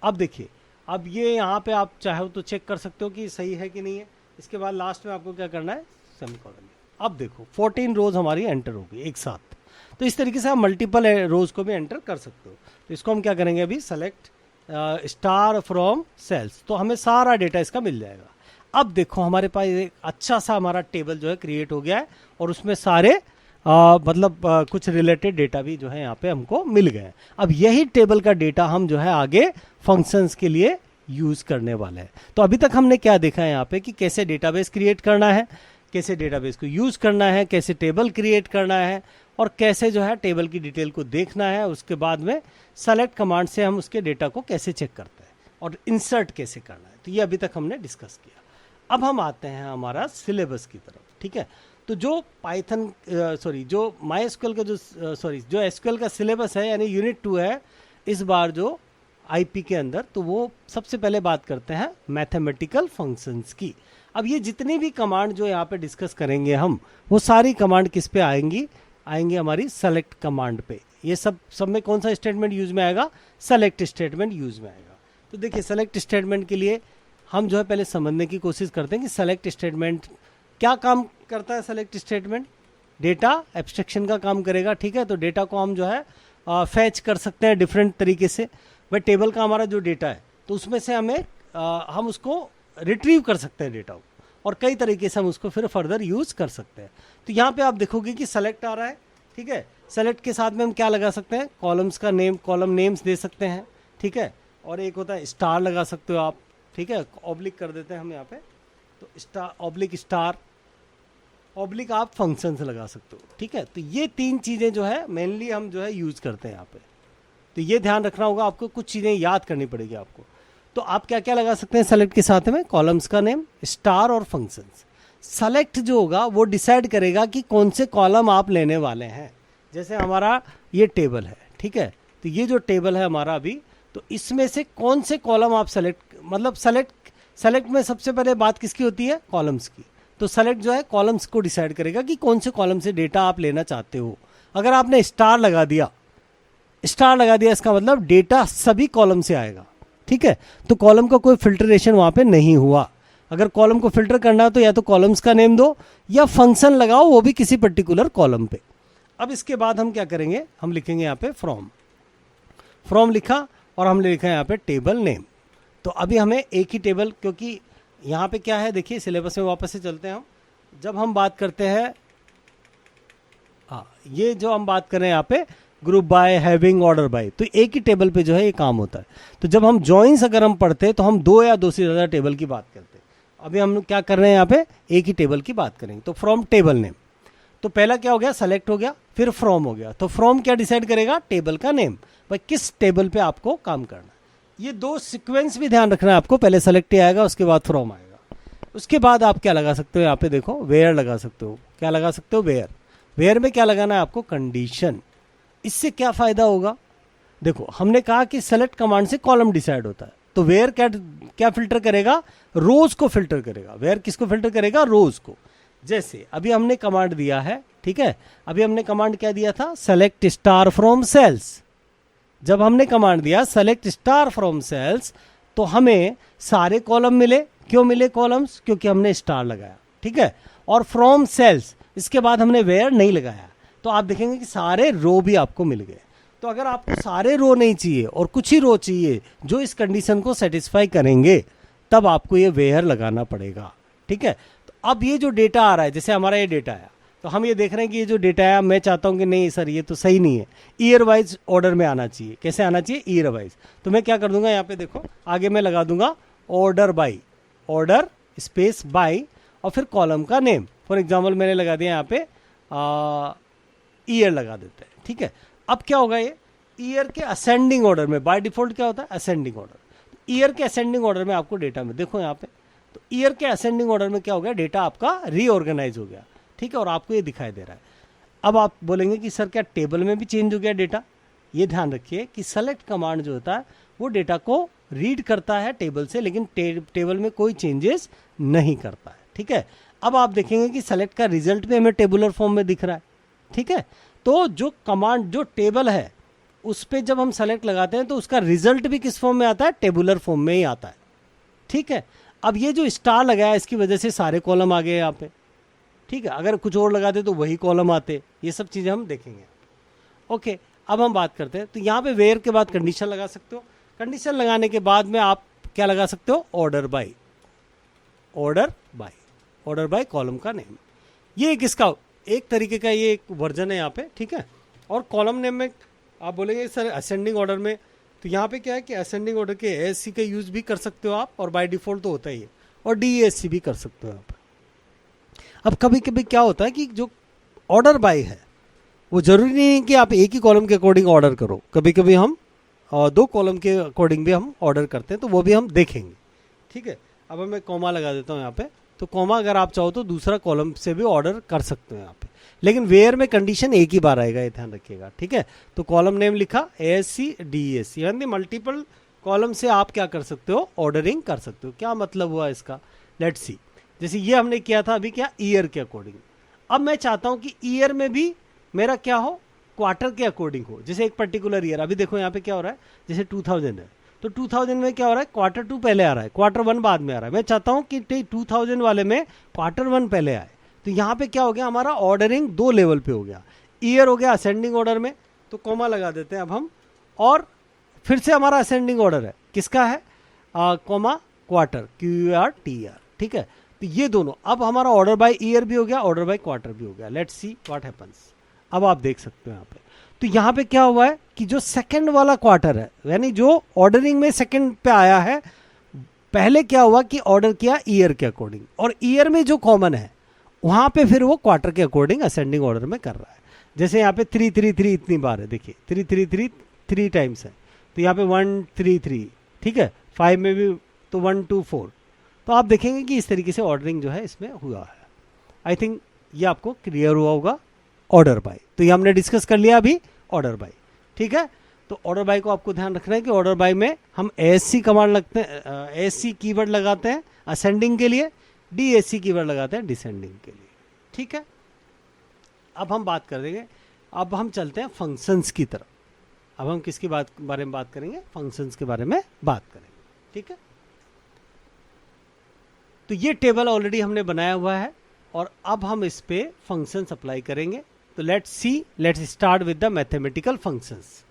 अब देखिए, अब ये यहाँ पे आप चाहो तो चेक कर सकते हो कि सही है कि नहीं है। इसके बाद लास्ट में आपको क्या करना है, सेमीकोलन। अब देखो 14 रोज हमारी एंटर हो गई एक साथ। तो इस तरीके से आप मल्टीपल रोज को भी एंटर कर सकते हो। तो इसको हम क्या करेंगे अभी, सेलेक्ट स्टार फ्रॉम सेल्स, तो हमें सारा डेटा इसका मिल जाएगा। अब देखो हमारे पास एक अच्छा सा हमारा टेबल जो है क्रिएट हो गया है, और उसमें सारे कुछ रिलेटेड डेटा भी जो है यहाँ पे हमको मिल गए। अब यही टेबल का डेटा हम जो है आगे फंक्शंस के लिए यूज करने वाले हैं। तो अभी तक हमने क्या देखा है यहाँ पे कि कैसे डेटाबेस क्रिएट करना है, कैसे डेटाबेस को यूज करना है, कैसे टेबल क्रिएट करना है, और कैसे जो है टेबल की डिटेल को देखना है। उसके बाद में सेलेक्ट कमांड से हम उसके डेटा को कैसे चेक करते हैं, और इंसर्ट कैसे करना है। तो ये अभी तक हमने डिस्कस किया। अब हम आते हैं हमारा सिलेबस की तरफ, ठीक है। तो जो पाइथन जो MySQL का जो SQL का सिलेबस है, यानी यूनिट 2 है इस बार जो IP के अंदर, तो वो सबसे पहले बात करते हैं मैथमेटिकल फंक्शंस की। अब ये जितनी भी कमांड जो यहाँ पे डिस्कस करेंगे हम, वो सारी कमांड किस पे आएंगी हमारी सेलेक्ट कमांड पे। ये सब में कौन सा स्टेटमेंट यूज में आएगा, सेलेक्ट स्टेटमेंट यूज में आएगा। तो देखिए सेलेक्ट स्टेटमेंट के लिए हम जो है पहले समझने की कोशिश करते हैं कि सेलेक्ट स्टेटमेंट क्या काम करता है। सेलेक्ट स्टेटमेंट डेटा एब्स्ट्रैक्शन का काम करेगा, ठीक है। तो डेटा को हम जो है फैच कर सकते हैं डिफरेंट तरीके से। भाई टेबल का हमारा जो डेटा है तो उसमें से हमें हम उसको रिट्रीव कर सकते हैं डेटा को, और कई तरीके से हम उसको फिर फर्दर यूज़ कर सकते हैं। तो यहाँ पे आप देखोगे कि सेलेक्ट आ रहा है, ठीक है। सेलेक्ट के साथ में हम क्या लगा सकते हैं, कॉलम्स का नेम, कॉलम नेम्स दे सकते हैं, ठीक है। और एक होता है स्टार लगा सकते हो आप, ठीक है। ऑब्लिक कर देते हैं हम यहाँ पे, तो स्टार ऑब्लिक स्टार ऑब्लिक आप फंक्शंस लगा सकते हो, ठीक है। तो ये तीन चीज़ें जो है मेनली हम जो है यूज़ करते हैं यहाँ पे। तो ये ध्यान रखना होगा आपको, कुछ चीज़ें याद करनी पड़ेगी आपको। तो आप क्या क्या लगा सकते हैं सेलेक्ट के साथ में, कॉलम्स का नेम, स्टार और फंक्शंस। सेलेक्ट जो होगा वो डिसाइड करेगा कि कौन से कॉलम आप लेने वाले हैं। जैसे हमारा ये टेबल है, ठीक है। तो ये जो टेबल है हमारा अभी, तो इसमें से कौन से कॉलम आप सेलेक्ट में सबसे पहले बात किसकी होती है, कॉलम्स की। तो सेलेक्ट जो है कॉलम्स को डिसाइड करेगा कि कौन से कॉलम से डेटा आप लेना चाहते हो। अगर आपने स्टार लगा दिया इसका मतलब डेटा सभी कॉलम से आएगा, ठीक है। तो कॉलम का कोई फिल्टरेशन वहाँ पे नहीं हुआ। अगर कॉलम को फिल्टर करना है तो या तो कॉलम्स का नेम दो या फंक्शन लगाओ, वो भी किसी पर्टिकुलर कॉलम पे। अब इसके बाद हम क्या करेंगे, हम लिखेंगे यहाँ पे फ्रॉम लिखा, और हमने लिखा है यहाँ पे टेबल नेम। तो अभी हमें एक ही टेबल, क्योंकि यहाँ पे क्या है देखिए, सिलेबस में वापस से चलते हैं हम। जब हम बात करते हैं, ये जो हम बात कर रहे हैं यहाँ पे group by, having, order by, तो एक ही टेबल पे जो है ये काम होता है। तो जब हम जॉइंस अगर हम पढ़ते हैं तो हम 2 या 2 से ज़्यादा टेबल की बात करते हैं। अभी हम क्या कर रहे हैं यहाँ पे, एक ही टेबल की बात करेंगे। तो फ्रॉम टेबल नेम, तो पहला क्या हो गया, सेलेक्ट हो गया, फिर फ्रॉम हो गया। तो फ्रॉम क्या डिसाइड करेगा, टेबल का नेम, भाई किस टेबल पे आपको काम करना है। ये 2 सीक्वेंस भी ध्यान रखना है आपको, पहले सेलेक्ट आएगा उसके बाद फ्रॉम आएगा। उसके बाद आप क्या लगा सकते हो, यहाँ पे देखो वेयर लगा सकते हो। क्या लगा सकते हो, वेयर में क्या लगाना है आपको, कंडीशन। इससे क्या फ़ायदा होगा, देखो हमने कहा कि सेलेक्ट कमांड से कॉलम डिसाइड होता है। तो वेयर क्या फिल्टर करेगा, रोज को फिल्टर करेगा। वेयर किसको फिल्टर करेगा, रोज को। जैसे अभी हमने कमांड दिया है, ठीक है। अभी हमने कमांड क्या दिया था, सेलेक्ट स्टार फ्रॉम सेल्स। जब हमने कमांड दिया सेलेक्ट स्टार फ्रॉम सेल्स, तो हमें सारे कॉलम मिले। क्यों मिले कॉलम्स, क्योंकि हमने स्टार लगाया, ठीक है। और फ्रॉम सेल्स, इसके बाद हमने वेयर नहीं लगाया, तो आप देखेंगे कि सारे रो भी आपको मिल गए। तो अगर आपको सारे रो नहीं चाहिए और कुछ ही रो चाहिए जो इस कंडीशन को सेटिस्फाई करेंगे, तब आपको ये वेयर लगाना पड़ेगा, ठीक है। तो अब ये जो डेटा आ रहा है, जैसे हमारा ये डेटा आया, तो हम ये देख रहे हैं कि ये जो डेटा आया, मैं चाहता हूँ कि नहीं सर ये तो सही नहीं है, ईयर वाइज ऑर्डर में आना चाहिए। कैसे आना चाहिए, ईयर वाइज। तो मैं क्या कर दूंगा, यहाँ पे देखो आगे मैं लगा दूंगा order by, order space by, और फिर कॉलम का नेम। फॉर एग्जाम्पल मैंने लगा दिया यहाँ पे ईयर लगा देते हैं, ठीक है। अब क्या होगा, ये ईयर के असेंडिंग ऑर्डर में, बाय डिफॉल्ट क्या होता है, असेंडिंग ऑर्डर। ईयर के असेंडिंग ऑर्डर में आपको डेटा में देखो यहाँ पे, तो ईयर के असेंडिंग ऑर्डर में क्या हो गया, डेटा आपका रीऑर्गेनाइज हो गया, ठीक है। और आपको ये दिखाई दे रहा है। अब आप बोलेंगे कि सर क्या टेबल में भी चेंज हो गया डेटा। ये ध्यान रखिए कि सेलेक्ट कमांड जो होता है वो डेटा को रीड करता है टेबल से, लेकिन टेबल में कोई चेंजेस नहीं करता है, ठीक है। अब आप देखेंगे कि सेलेक्ट का रिजल्ट भी हमें टेबुलर फॉर्म में दिख रहा है, ठीक है। तो जो कमांड, जो टेबल है उस पर जब हम सेलेक्ट लगाते हैं तो उसका रिजल्ट भी किस फॉर्म में आता है, टेबुलर फॉर्म में ही आता है, ठीक है। अब ये जो स्टार लगाया इसकी वजह से सारे कॉलम आ गए यहाँ पे, ठीक है। अगर कुछ और लगाते तो वही कॉलम आते। ये सब चीज़ें हम देखेंगे, ओके। अब हम बात करते हैं, तो यहाँ पे वेयर के बाद कंडीशन लगा सकते हो। कंडीशन लगाने के बाद में आप क्या लगा सकते हो, order by, order by column का नेम। ये किसका, एक तरीके का ये एक वर्जन है यहाँ पे, ठीक है। और कॉलम नेम में आप बोलेंगे सर असेंडिंग ऑर्डर में, तो यहाँ पे क्या है कि असेंडिंग ऑर्डर के एएससी का यूज भी कर सकते हो आप, और बाय डिफॉल्ट तो होता ही है, और डीएससी भी कर सकते हो यहाँ पे। अब कभी कभी क्या होता है कि जो ऑर्डर बाय है वो जरूरी नहीं कि आप एक ही कॉलम के अकॉर्डिंग ऑर्डर करो। कभी कभी हम 2 कॉलम के अकॉर्डिंग भी हम ऑर्डर करते हैं, तो वो भी हम देखेंगे, ठीक है। अब मैं कॉमा लगा देता हूँ यहाँ पे, तो कॉमा अगर आप चाहो तो दूसरा कॉलम से भी ऑर्डर कर सकते हो यहाँ पे, लेकिन वेयर में कंडीशन एक ही बार आएगा, ये ध्यान रखिएगा, ठीक है। तो कॉलम नेम लिखा एएससी डीएससी, यानी मल्टीपल कॉलम से आप क्या कर सकते हो, ऑर्डरिंग कर सकते हो। क्या मतलब हुआ इसका, लेट्स सी। जैसे ये हमने किया था अभी क्या, ईयर के अकॉर्डिंग। अब मैं चाहता हूँ कि ईयर में भी मेरा क्या हो, क्वार्टर के अकॉर्डिंग हो। जैसे एक पर्टिकुलर ईयर, अभी देखो यहाँ पे क्या हो रहा है, जैसे 2000 है, तो 2000 में क्या हो रहा है, क्वार्टर 2 पहले आ रहा है, क्वार्टर 1 बाद में आ रहा है। मैं चाहता हूँ कि 2000 वाले में क्वार्टर 1 पहले आए, तो तो यहाँ पे क्या हो गया, हमारा ऑर्डरिंग 2 लेवल पे हो गया। ईयर हो गया असेंडिंग ऑर्डर में, तो कॉमा लगा देते हैं अब हम, और फिर से हमारा असेंडिंग ऑर्डर है, किसका है, कॉमा क्वार्टर, QUARTER, ठीक है। तो ये दोनों, अब हमारा ऑर्डर बाय ईयर भी हो गया, ऑर्डर बाय क्वार्टर भी हो गया। Let's see what happens. अब आप देख सकते हो यहाँ पे, तो यहाँ पे क्या हुआ है कि जो सेकंड वाला क्वार्टर है, यानी जो ऑर्डरिंग में सेकंड पे आया है, पहले क्या हुआ कि ऑर्डर किया ईयर के अकॉर्डिंग, और ईयर में जो कॉमन है वहां पे फिर वो क्वार्टर के अकॉर्डिंग असेंडिंग ऑर्डर में कर रहा है। जैसे यहाँ पे 333 इतनी बार है, देखिए 333 3 टाइम्स है, तो यहाँ पे 133, ठीक है। 5 में भी तो 124, तो आप देखेंगे कि इस तरीके से ऑर्डरिंग जो है इसमें हुआ है। आई थिंक ये आपको क्लियर हुआ होगा। ऑर्डर बाय, तो ये हमने डिस्कस कर लिया अभी, ऑर्डर बाय, ठीक है। तो ऑर्डर बाय को आपको ध्यान रखना है कि ऑर्डर बाय में हम ASC कमांड लगते हैं, ASC कीवर्ड लगाते हैं असेंडिंग के लिए, DAC कीवर्ड लगाते हैं डिसेंडिंग के लिए, ठीक है। अब हम बात कर देंगे, अब हम चलते हैं फंक्शंस की तरफ। अब हम किसकी बारे में बात करेंगे, फंक्शंस के बारे में बात करेंगे, ठीक है। तो ये टेबल ऑलरेडी हमने बनाया हुआ है, और अब हम इस पे फंक्शंस अप्लाई करेंगे। तो let's start with the mathematical functions.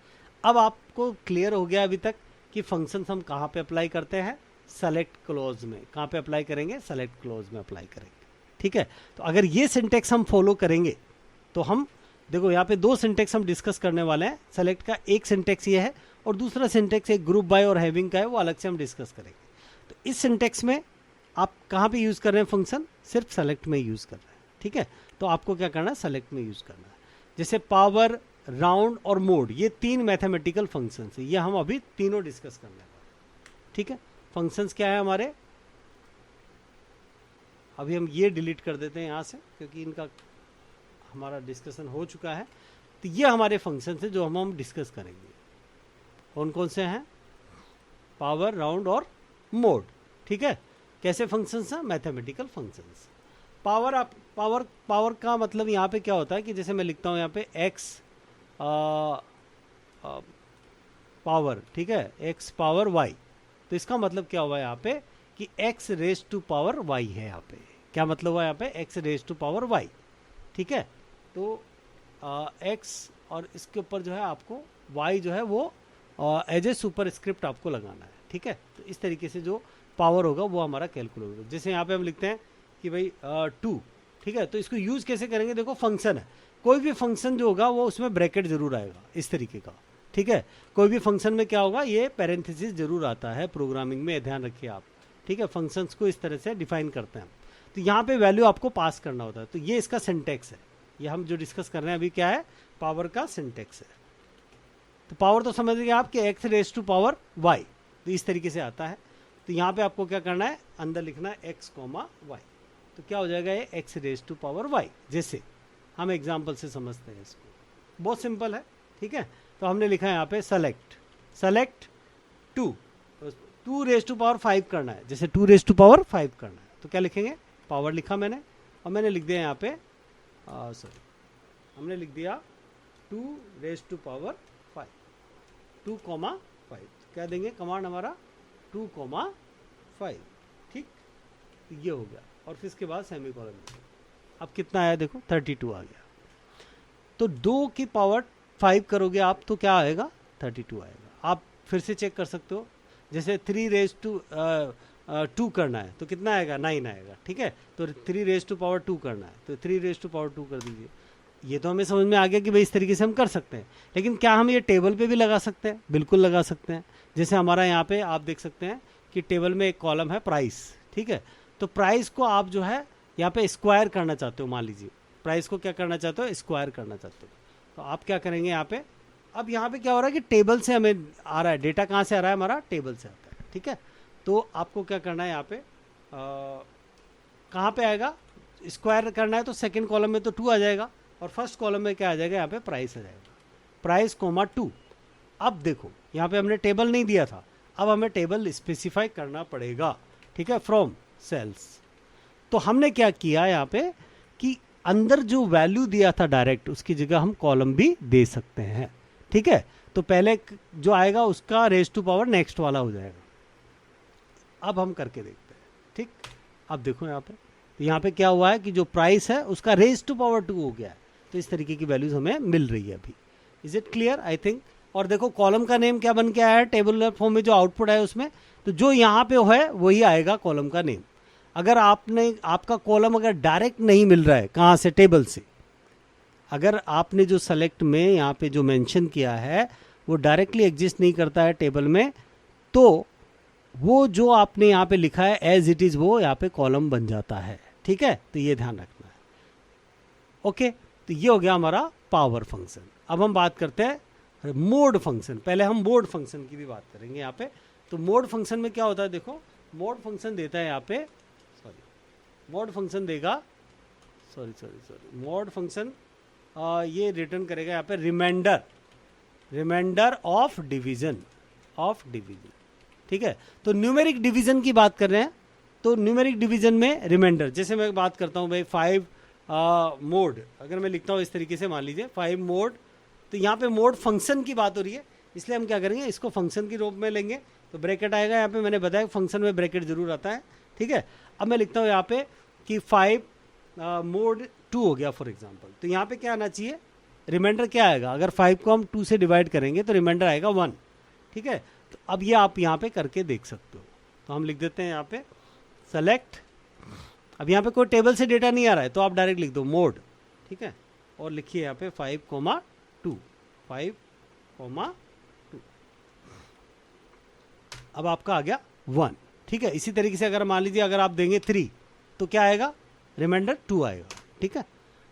अब आपको क्लियर हो गया अभी तक कि फंक्शंस हम कहाँ पे अप्लाई करते हैं, सेलेक्ट क्लॉज में। कहाँ पे अप्लाई करेंगे, सेलेक्ट क्लॉज में अप्लाई करेंगे, ठीक है। तो अगर ये सिंटेक्स हम फॉलो करेंगे तो हम देखो यहाँ पे 2 सिंटेक्स हम डिस्कस करने वाले हैं। सेलेक्ट का एक सिंटेक्स ये है, और दूसरा सिंटेक्स एक ग्रुप बाय और हैविंग का है, वो अलग से हम डिस्कस करेंगे। तो इस सिंटेक्स में आप कहाँ पे यूज़ कर रहे हैं फंक्शन, सिर्फ सेलेक्ट में यूज़ कर रहे हैं, ठीक है। तो आपको क्या करना है, सेलेक्ट में यूज़ करना है। जैसे पावर, राउंड और मोड, ये 3 मैथमेटिकल फंक्शंस है, ये हम अभी तीनों डिस्कस करने वाले हैं, ठीक है। फंक्शंस क्या है हमारे, अभी हम ये डिलीट कर देते हैं यहाँ से, क्योंकि इनका हमारा डिस्कशन हो चुका है। तो ये हमारे फंक्शंस हैं जो हम डिस्कस करेंगे। कौन कौन से हैं, पावर, राउंड और मोड, ठीक है। कैसे फंक्शंस हैं, मैथमेटिकल फंक्शंस। पावर का मतलब यहाँ पे क्या होता है कि जैसे मैं लिखता हूँ यहाँ पे x पावर, ठीक है, x पावर y, तो इसका मतलब क्या हुआ यहाँ पे कि x raise to power y है। यहाँ पे क्या मतलब हुआ, यहाँ पे x raise to power y, ठीक है। तो x और इसके ऊपर जो है आपको y जो है वो एज ए सुपर स्क्रिप्ट आपको लगाना है, ठीक है। तो इस तरीके से जो पावर होगा वो हमारा कैलकुलेट होगा। जैसे यहाँ पे हम लिखते हैं कि भाई 2, ठीक है। तो इसको यूज़ कैसे करेंगे, देखो फंक्शन है, कोई भी फंक्शन जो होगा वो उसमें ब्रैकेट जरूर आएगा इस तरीके का, ठीक है। कोई भी फंक्शन में क्या होगा, ये पैरेंथेसिस जरूर आता है प्रोग्रामिंग में, ध्यान रखिए आप, ठीक है। फंक्शंस को इस तरह से डिफाइन करते हैं। तो यहाँ पे वैल्यू आपको पास करना होता है। तो ये इसका सिंटेक्स है, ये हम जो डिस्कस कर रहे हैं अभी क्या है, पावर का सिंटेक्स है। तो पावर तो समझ गए आप कि x raise to power y, तो इस तरीके से आता है। तो यहाँ पे आपको क्या करना है, अंदर लिखना है x, y, तो क्या हो जाएगा ये x raise to power y। जैसे हम एग्जाम्पल से समझते हैं इसको, बहुत सिंपल है, ठीक है। तो हमने लिखा है यहाँ पे सेलेक्ट 2 रेज टू पावर 5 करना है, जैसे 2 रेज टू पावर 5 करना है, तो क्या लिखेंगे, पावर लिखा मैंने, और मैंने लिख दिया यहाँ पे हमने लिख दिया 2 रेज टू पावर 5, 2,5, क्या देंगे कमांड हमारा 2,5, ठीक, ये हो गया। और फिर इसके बाद सेमीकोलन, अब कितना आया देखो 32 आ गया। तो 2 की पावर 5 करोगे आप तो क्या आएगा, 32 आएगा। आप फिर से चेक कर सकते हो, जैसे 3 रेज टू 2 करना है तो कितना आएगा, 9 आएगा, ठीक है। तो 3 रेज टू पावर 2 करना है तो 3 रेज टू पावर 2 कर दीजिए। ये तो हमें समझ में आ गया कि भाई इस तरीके से हम कर सकते हैं, लेकिन क्या हम ये टेबल पे भी लगा सकते हैं, बिल्कुल लगा सकते हैं। जैसे हमारा यहाँ पे आप देख सकते हैं कि टेबल में एक कॉलम है प्राइस, ठीक है। तो प्राइस को आप जो है यहाँ पे स्क्वायर करना चाहते हो, मान लीजिए प्राइस को क्या करना चाहते हो, स्क्वायर करना चाहते हो, तो आप क्या करेंगे यहाँ पे, अब यहाँ पे क्या हो रहा है कि टेबल से हमें आ रहा है डेटा, कहाँ से आ रहा है, हमारा टेबल से आता है, ठीक है। तो आपको क्या करना है यहाँ पे, कहाँ पे आएगा, स्क्वायर करना है तो सेकेंड कॉलम में तो 2 आ जाएगा, और फर्स्ट कॉलम में क्या आ जाएगा, यहाँ पे प्राइस आ जाएगा, प्राइस कोमा 2। अब देखो यहाँ पे हमने टेबल नहीं दिया था, अब हमें टेबल स्पेसिफाई करना पड़ेगा, ठीक है, फ्रॉम सेल्स। तो हमने क्या किया यहाँ पे कि अंदर जो वैल्यू दिया था डायरेक्ट, उसकी जगह हम कॉलम भी दे सकते हैं, ठीक है। तो पहले जो आएगा उसका रेज टू पावर नेक्स्ट वाला हो जाएगा। अब हम करके देखते हैं, ठीक। अब देखो यहाँ पे तो यहाँ पे क्या हुआ है कि जो प्राइस है उसका रेज टू पावर 2 हो गया है। तो इस तरीके की वैल्यूज हमें मिल रही है अभी। Is it clear? I think. और देखो कॉलम का नेम क्या बन के आया है टेबुलर फॉर्म में, जो आउटपुट है उसमें, तो जो यहाँ पे है वही आएगा कॉलम का नेम। अगर आपका कॉलम अगर डायरेक्ट नहीं मिल रहा है, कहाँ से? टेबल से। अगर आपने जो सेलेक्ट में यहाँ पे जो मेंशन किया है वो डायरेक्टली एग्जिस्ट नहीं करता है टेबल में, तो वो जो आपने यहाँ पे लिखा है एज इट इज वो यहाँ पे कॉलम बन जाता है। ठीक है, तो ये ध्यान रखना है। ओके, तो ये हो गया हमारा पावर फंक्शन। अब हम बात करते हैं मोड फंक्शन। पहले हम मोड फंक्शन की भी बात करेंगे यहाँ पे। तो मोड फंक्शन में क्या होता है, देखो मोड फंक्शन देता है यहाँ पे, मोड फंक्शन देगा, मोड फंक्शन ये रिटर्न करेगा यहाँ पे रिमाइंडर ऑफ डिवीजन। ठीक है, तो न्यूमेरिक डिवीजन की बात कर रहे हैं, तो न्यूमेरिक डिवीजन में रिमाइंडर, जैसे मैं बात करता हूँ भाई 5 मोड, अगर मैं लिखता हूँ इस तरीके से, मान लीजिए 5 मोड, तो यहाँ पे मोड फंक्शन की बात हो रही है, इसलिए हम क्या करेंगे, इसको फंक्शन के रूप में लेंगे। तो ब्रैकेट आएगा यहाँ पे, मैंने बताया फंक्शन में ब्रैकेट जरूर आता है। ठीक है, अब मैं लिखता हूँ यहाँ पे कि 5 मोड 2 हो गया फॉर एग्जांपल, तो यहाँ पे क्या आना चाहिए, रिमाइंडर क्या आएगा, अगर 5 को हम 2 से डिवाइड करेंगे तो रिमाइंडर आएगा 1। ठीक है, तो अब ये आप यहाँ पे करके देख सकते हो। तो हम लिख देते हैं यहाँ पे सेलेक्ट, अब यहाँ पे कोई टेबल से डेटा नहीं आ रहा है तो आप डायरेक्ट लिख दो मोड। ठीक है, और लिखिए यहाँ पे 5,2, 5,2, अब आपका आ गया 1। ठीक है, इसी तरीके से अगर मान लीजिए अगर आप देंगे 3 तो क्या आएगा, रिमाइंडर 2 आएगा। ठीक है,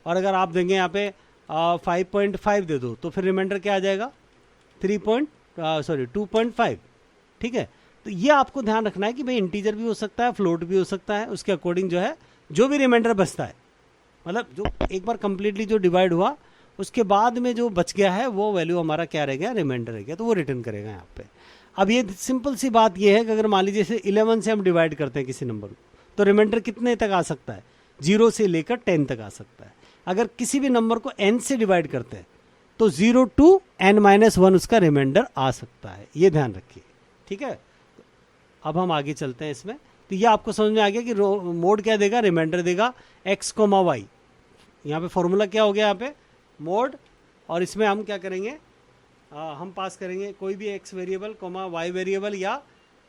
और अगर आप देंगे यहाँ पे 5.5 दे दो तो फिर रिमाइंडर क्या आ जाएगा, 2.5। ठीक है, तो ये आपको ध्यान रखना है कि भाई इंटीजर भी हो सकता है, फ्लोट भी हो सकता है, उसके अकॉर्डिंग जो है जो भी रिमाइंडर बचता है, मतलब जो एक बार कंप्लीटली जो डिवाइड हुआ उसके बाद में जो बच गया है वो वैल्यू हमारा क्या रह गया, रिमाइंडर रह गया, तो वो रिटर्न करेगा यहाँ पे। अब ये सिंपल सी बात ये है कि अगर मान लीजिए जैसे 11 से हम डिवाइड करते हैं किसी नंबर को, तो रिमाइंडर कितने तक आ सकता है, 0 से लेकर 10 तक आ सकता है। अगर किसी भी नंबर को n से डिवाइड करते हैं तो 0 to n-1 उसका रिमाइंडर आ सकता है, ये ध्यान रखिए। ठीक है, अब हम आगे चलते हैं इसमें। तो ये आपको समझ में आ गया कि मोड क्या देगा, रिमाइंडर देगा x, y। यहाँ पे फॉर्मूला क्या हो गया, यहाँ पे मोड, और इसमें हम क्या करेंगे, हम पास करेंगे कोई भी x वेरिएबल, y वेरिएबल, या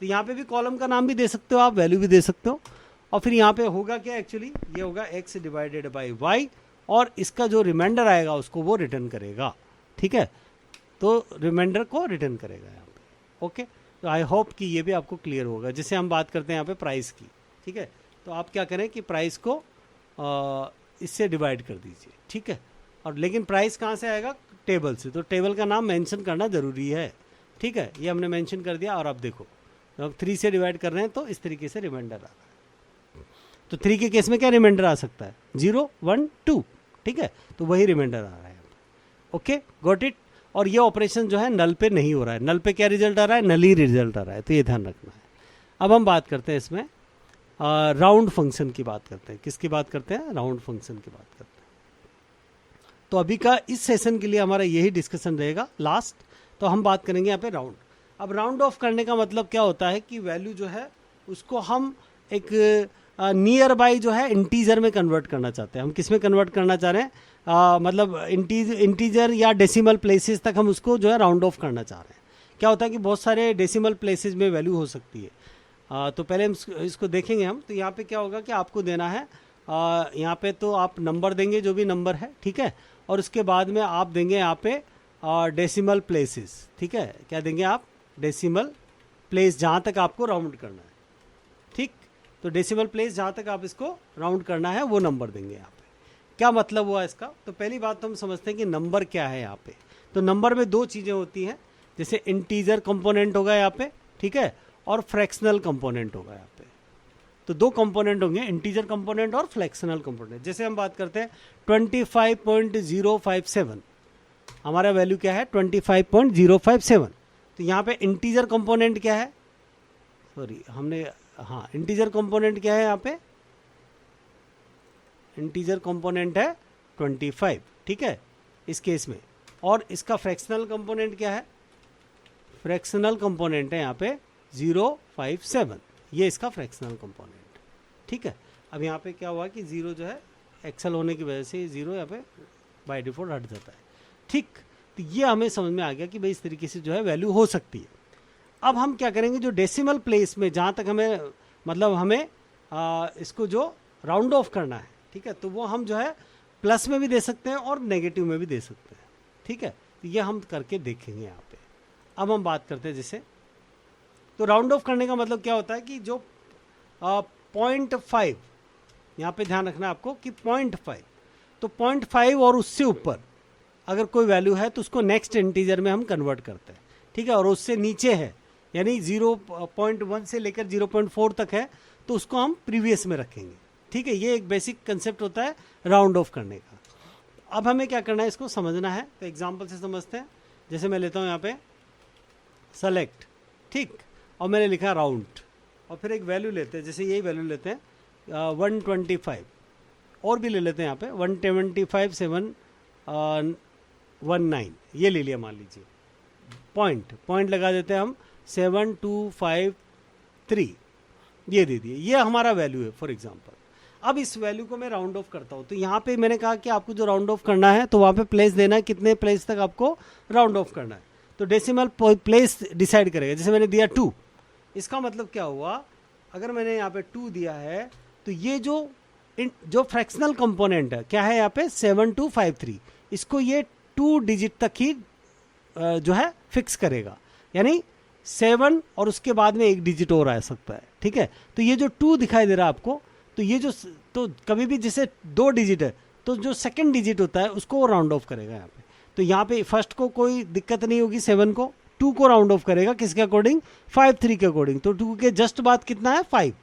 तो यहाँ पे भी कॉलम का नाम भी दे सकते हो आप, वैल्यू भी दे सकते हो। और फिर यहाँ पे होगा क्या, एक्चुअली ये होगा x डिवाइडेड बाई y, और इसका जो रिमाइंडर आएगा उसको वो रिटर्न करेगा। ठीक है, तो रिमाइंडर को रिटर्न करेगा यहाँ पे। ओके, तो आई होप कि ये भी आपको क्लियर होगा। जैसे हम बात करते हैं यहाँ पे प्राइस की, ठीक है, तो आप क्या करें कि प्राइस को इससे डिवाइड कर दीजिए। ठीक है, और लेकिन प्राइस कहाँ से आएगा, टेबल से, तो टेबल का नाम मेंशन करना ज़रूरी है। ठीक है, ये हमने मेंशन कर दिया, और अब देखो अब 3 से डिवाइड कर रहे हैं तो इस तरीके से रिमाइंडर आ रहा है। तो 3 के केस में क्या रिमाइंडर आ सकता है, 0, 1, 2। ठीक है, तो वही रिमाइंडर आ रहा है। Okay, got it. और ये ऑपरेशन जो है नल पे नहीं हो रहा है, नल पे क्या रिजल्ट आ रहा है, नल ही रिजल्ट आ रहा है, तो ये ध्यान रखना है। अब हम बात करते हैं इसमें राउंड फंक्शन की बात करते हैं। किसकी बात करते हैं, राउंड फंक्शन की बात करते हैं। तो अभी का इस सेशन के लिए हमारा यही डिस्कशन रहेगा लास्ट। तो हम बात करेंगे यहाँ पे राउंड। अब राउंड ऑफ करने का मतलब क्या होता है कि वैल्यू जो है उसको हम एक नियर बाई जो है इंटीजर में कन्वर्ट करना चाहते हैं। हम किस में कन्वर्ट करना चाह रहे हैं, मतलब इंटीजर या डेसिमल प्लेसेस तक हम उसको जो है राउंड ऑफ करना चाह रहे हैं। क्या होता है कि बहुत सारे डेसिमल प्लेसेस में वैल्यू हो सकती है। तो पहले हम इसको देखेंगे हम। तो यहाँ पे क्या होगा कि आपको देना है, यहाँ पे तो आप नंबर देंगे जो भी नंबर है, ठीक है, और उसके बाद में आप देंगे यहाँ पे डेसिमल प्लेसेस। ठीक है, क्या देंगे आप, डेसिमल प्लेस, जहाँ तक आपको राउंड करना है। ठीक, तो डेसिमल प्लेस जहाँ तक आप इसको राउंड करना है वो नंबर देंगे यहाँ पे। क्या मतलब हुआ इसका, तो पहली बात तो हम समझते हैं कि नंबर क्या है यहाँ पे। तो नंबर में 2 चीज़ें होती हैं, जैसे इंटीजर कंपोनेंट होगा यहाँ पे, ठीक है, और फ्रैक्शनल कंपोनेंट होगा यहाँ पे। तो 2 कंपोनेंट होंगे, इंटीजर कंपोनेंट और फ्रैक्शनल कंपोनेंट। जैसे हम बात करते हैं 25.057, हमारा वैल्यू क्या है 25.057। तो यहाँ पे इंटीजर कंपोनेंट क्या है, सॉरी हमने, हाँ इंटीजर कंपोनेंट क्या है यहाँ पे, इंटीजर कंपोनेंट है 25। ठीक है, इस केस में, और इसका फ्रैक्शनल कंपोनेंट क्या है, फ्रैक्शनल कंपोनेंट है यहाँ पे 057, ये इसका फ्रैक्शनल कंपोनेंट। ठीक है, अब यहाँ पे क्या हुआ कि 0 जो है एक्सेल होने की वजह से 0 यहाँ पे बाय डिफॉल्ट हट जाता है। ठीक, तो ये हमें समझ में आ गया कि भाई इस तरीके से जो है वैल्यू हो सकती है। अब हम क्या करेंगे, जो डेसिमल प्लेस में जहाँ तक हमें मतलब हमें इसको जो राउंड ऑफ करना है, ठीक है, तो वो हम जो है प्लस में भी दे सकते हैं और नेगेटिव में भी दे सकते हैं। ठीक है, तो ये हम करके देखेंगे यहाँ पे। अब हम बात करते हैं जैसे, तो राउंड ऑफ करने का मतलब क्या होता है कि जो 0.5, यहाँ पे ध्यान रखना आपको कि 0.5, तो 0.5 और उससे ऊपर अगर कोई वैल्यू है तो उसको नेक्स्ट इंटीजर में हम कन्वर्ट करते हैं। ठीक है, और उससे नीचे है यानी 0.1 से लेकर 0.4 तक है तो उसको हम प्रीवियस में रखेंगे। ठीक है, ये एक बेसिक कंसेप्ट होता है राउंड ऑफ करने का। अब हमें क्या करना है, इसको समझना है, तो एग्जांपल से समझते हैं। जैसे मैं लेता हूँ यहाँ पे सेलेक्ट, ठीक, और मैंने लिखा राउंड, और फिर एक वैल्यू लेते हैं, जैसे यही वैल्यू लेते हैं 125, और भी ले लेते हैं यहाँ पे 125,719, ये ले लिया मान लीजिए। पॉइंट लगा देते हैं हम 7253, ये दे दिए, ये हमारा वैल्यू है फॉर एग्जांपल। अब इस वैल्यू को मैं राउंड ऑफ करता हूँ, तो यहाँ पे मैंने कहा कि आपको जो राउंड ऑफ करना है तो वहाँ पे प्लेस देना है, कितने प्लेस तक आपको राउंड ऑफ करना है, तो डेसिमल प्लेस डिसाइड करेगा। जैसे मैंने दिया 2, इसका मतलब क्या हुआ, अगर मैंने यहाँ पे 2 दिया है तो ये जो फ्रैक्शनल कंपोनेंट है क्या है यहाँ पे 7253, इसको ये 2 डिजिट तक ही जो है फिक्स करेगा, यानी 7 और उसके बाद में 1 डिजिट और आ सकता है। ठीक है, तो ये जो 2 दिखाई दे रहा है आपको, तो ये जो, तो कभी भी जैसे 2 डिजिट है तो जो सेकंड डिजिट होता है उसको वो राउंड ऑफ करेगा यहाँ पे। तो यहाँ पे फर्स्ट को कोई दिक्कत नहीं होगी, 7 को, 2 को राउंड ऑफ करेगा किसके अकॉर्डिंग, 53 के अकॉर्डिंग। तो 2 के जस्ट बाद कितना है 5,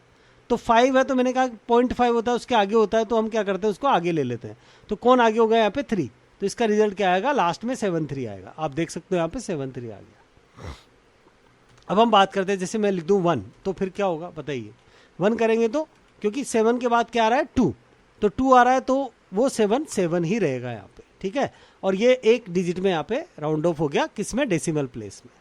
तो 5 है, तो मैंने कहा 0.5 होता है उसके आगे होता है, तो हम क्या करते हैं उसको आगे ले लेते हैं। तो कौन आगे होगा यहाँ पे 3, तो इसका रिजल्ट क्या आएगा, लास्ट में 73 आएगा। आप देख सकते हो यहाँ पे 73 आ गया। अब हम बात करते हैं, जैसे मैं लिख दूं 1, तो फिर क्या होगा बताइए, 1 करेंगे तो, क्योंकि 7 के बाद क्या आ रहा है 2, तो 2 आ रहा है तो वो 7 ही रहेगा यहाँ पे। ठीक है, और ये 1 डिजिट में यहाँ पे राउंड ऑफ हो गया, किसमें, डेसिमल प्लेस में।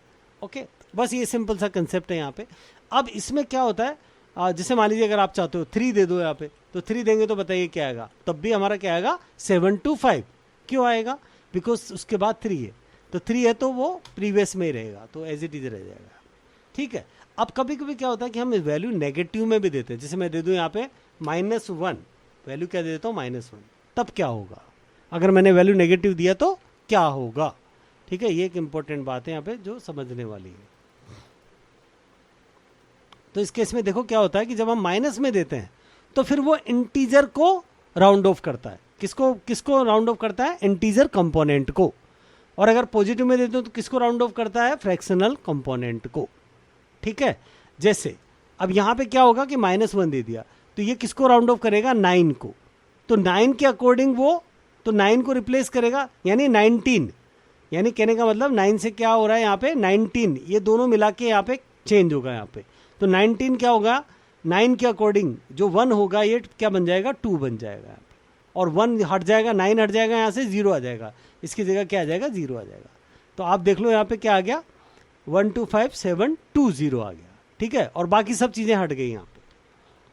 ओके, बस ये सिंपल सा कंसेप्ट है यहाँ पे। अब इसमें क्या होता है, जैसे मान लीजिए अगर आप चाहते हो 3 दे दो यहाँ पे, तो 3 देंगे तो बताइए क्या आएगा, तब भी हमारा क्या आएगा 725, क्यों आएगा, बिकॉज उसके बाद 3 है, तो 3 है तो वो प्रीवियस में ही रहेगा, तो एज इट इज रह जाएगा। ठीक है, अब कभी कभी क्या होता है कि हम वैल्यू नेगेटिव में भी देते हैं, जैसे मैं दे दूं यहाँ पे -1, वैल्यू क्या दे देता हूँ -1, तब क्या होगा, अगर मैंने वैल्यू नेगेटिव दिया तो क्या होगा। ठीक है, ये एक इंपॉर्टेंट बात है यहाँ पे जो समझने वाली है। तो इस केस में देखो क्या होता है कि जब हम माइनस में देते हैं तो फिर वो इंटीजर को राउंड ऑफ करता है, किसको राउंड ऑफ करता है, इंटीजर कंपोनेंट को। और अगर पॉजिटिव में देते हो तो किसको राउंड ऑफ करता है, फ्रैक्शनल कंपोनेंट को। ठीक है, जैसे अब यहाँ पे क्या होगा कि -1 दे दिया, तो ये किसको राउंड ऑफ करेगा, 9 को, तो 9 के अकॉर्डिंग वो तो 9 को रिप्लेस करेगा, यानी 19, यानी कहने का मतलब 9 से क्या हो रहा है यहाँ पे 19, ये दोनों मिला के यहाँ पे चेंज होगा यहाँ पे, तो 19 क्या होगा, 9 के अकॉर्डिंग जो 1 होगा ये क्या बन जाएगा, 2 बन जाएगा यहाँ पे, और 1 हट जाएगा, 9 हट जाएगा, यहाँ से 0 आ जाएगा, इसकी जगह क्या आ जाएगा, 0 आ जाएगा। तो आप देख लो यहाँ पे क्या आ गया, 125,720 आ गया। ठीक है, और बाकी सब चीज़ें हट गई यहाँ पे।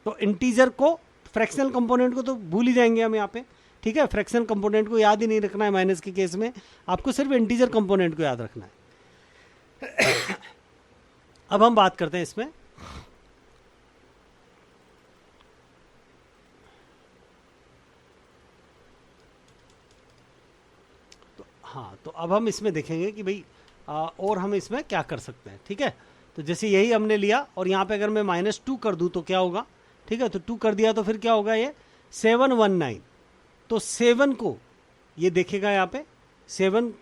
तो इंटीजर को, फ्रैक्शनल कंपोनेंट को तो भूल ही जाएंगे हम यहाँ पे। ठीक है, फ्रैक्शनल कंपोनेंट को याद ही नहीं रखना है माइनस के केस में, आपको सिर्फ इंटीजर कंपोनेंट को याद रखना है। अब हम बात करते हैं इसमें, तो हाँ, तो अब हम इसमें देखेंगे कि भाई और हम इसमें क्या कर सकते हैं। ठीक है, तो जैसे यही हमने लिया और यहाँ पे अगर मैं -2 कर दूँ तो क्या होगा। ठीक है, तो 2 कर दिया तो फिर क्या होगा, ये 719, तो 7 को ये देखेगा यहाँ पे, 7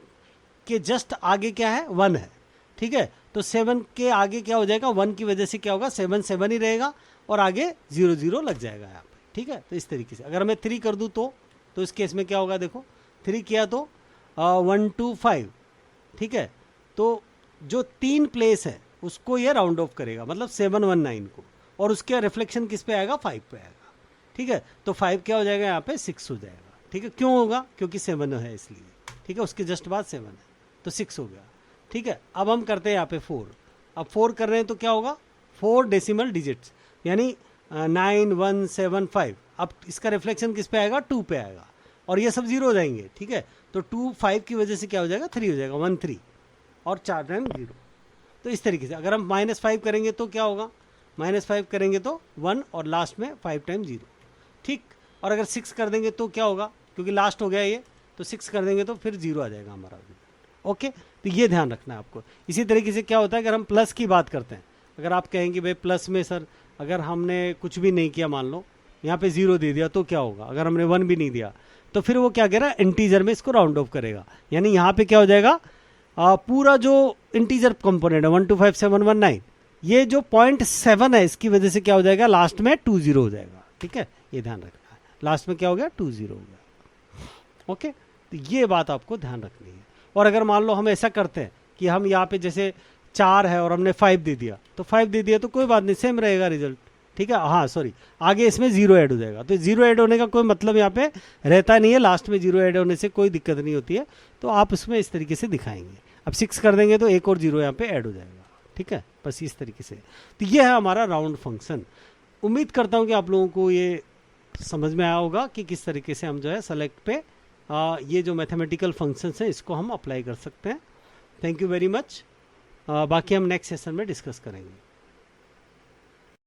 के जस्ट आगे क्या है, 1 है। ठीक है, तो 7 के आगे क्या हो जाएगा, 1 की वजह से क्या होगा, 7 ही रहेगा और आगे 0 लग जाएगा यहाँ पे। ठीक है, तो इस तरीके से अगर मैं 3 कर दूँ तो इस केस में क्या होगा, देखो 3 किया तो 125। ठीक है, तो जो 3 प्लेस है उसको ये राउंड ऑफ करेगा, मतलब 719 को, और उसके रिफ्लेक्शन किस पे आएगा, 5 पे आएगा। ठीक है, तो 5 क्या हो जाएगा यहाँ पे, 6 हो जाएगा। ठीक है, क्यों होगा, क्योंकि 7 है इसलिए। ठीक है, उसके जस्ट बाद 7 है तो 6 हो गया। ठीक है, अब हम करते हैं यहाँ पे 4, अब 4 कर रहे हैं तो क्या होगा, 4 डेसिमल डिजिट्स, यानी 9175, अब इसका रिफ्लेक्शन किस पे आएगा, 2 पे आएगा, और ये सब 0 हो जाएंगे, ठीक है। तो 2 5 की वजह से क्या हो जाएगा, 3 हो जाएगा, 1 3, और 4 टाइम 0। तो इस तरीके से अगर हम -5 करेंगे तो क्या होगा, -5 करेंगे तो 1, और लास्ट में 5 टाइम 0, ठीक। और अगर 6 कर देंगे तो क्या होगा, क्योंकि लास्ट हो गया ये, तो 6 कर देंगे तो फिर 0 आ जाएगा हमारा। ओके, तो ये ध्यान रखना है आपको। इसी तरीके से क्या होता है, अगर हम प्लस की बात करते हैं, अगर आप कहेंगे भाई प्लस में सर अगर हमने कुछ भी नहीं किया, मान लो यहाँ पे 0 दे दिया तो क्या होगा, अगर हमने 1 भी नहीं दिया तो फिर वो क्या करेगा, इंटीजर में इसको राउंड ऑफ करेगा। यानी यहाँ पे क्या हो जाएगा, पूरा जो इंटीजर कंपोनेंट है 1 2 5 7 1 9, ये जो 0.7 है इसकी वजह से क्या हो जाएगा, लास्ट में 2 0 हो जाएगा, ठीक है। ये ध्यान रखना है, लास्ट में क्या हो गया, 2 0 हो गया। ओके, तो ये बात आपको ध्यान रखनी है। और अगर मान लो हम ऐसा करते हैं कि हम यहाँ पे जैसे 4 है और हमने 5 दे दिया, तो 5 दे दिया तो कोई बात नहीं, सेम रहेगा रिजल्ट, ठीक है। हाँ सॉरी, आगे इसमें 0 ऐड हो जाएगा, तो 0 ऐड होने का कोई मतलब यहाँ पे रहता नहीं है, लास्ट में 0 ऐड होने से कोई दिक्कत नहीं होती है। तो आप उसमें इस तरीके से दिखाएंगे। अब 6 कर देंगे तो एक और 0 यहाँ पे ऐड हो जाएगा, ठीक है। बस इस तरीके से। तो ये है हमारा राउंड फंक्शन। उम्मीद करता हूँ कि आप लोगों को ये समझ में आया होगा कि किस तरीके से हम जो है सेलेक्ट पे ये जो मैथमेटिकल फंक्शंस हैं इसको हम अप्लाई कर सकते हैं। Thank you very much. बाकी हम नेक्स्ट सेशन में डिस्कस करेंगे।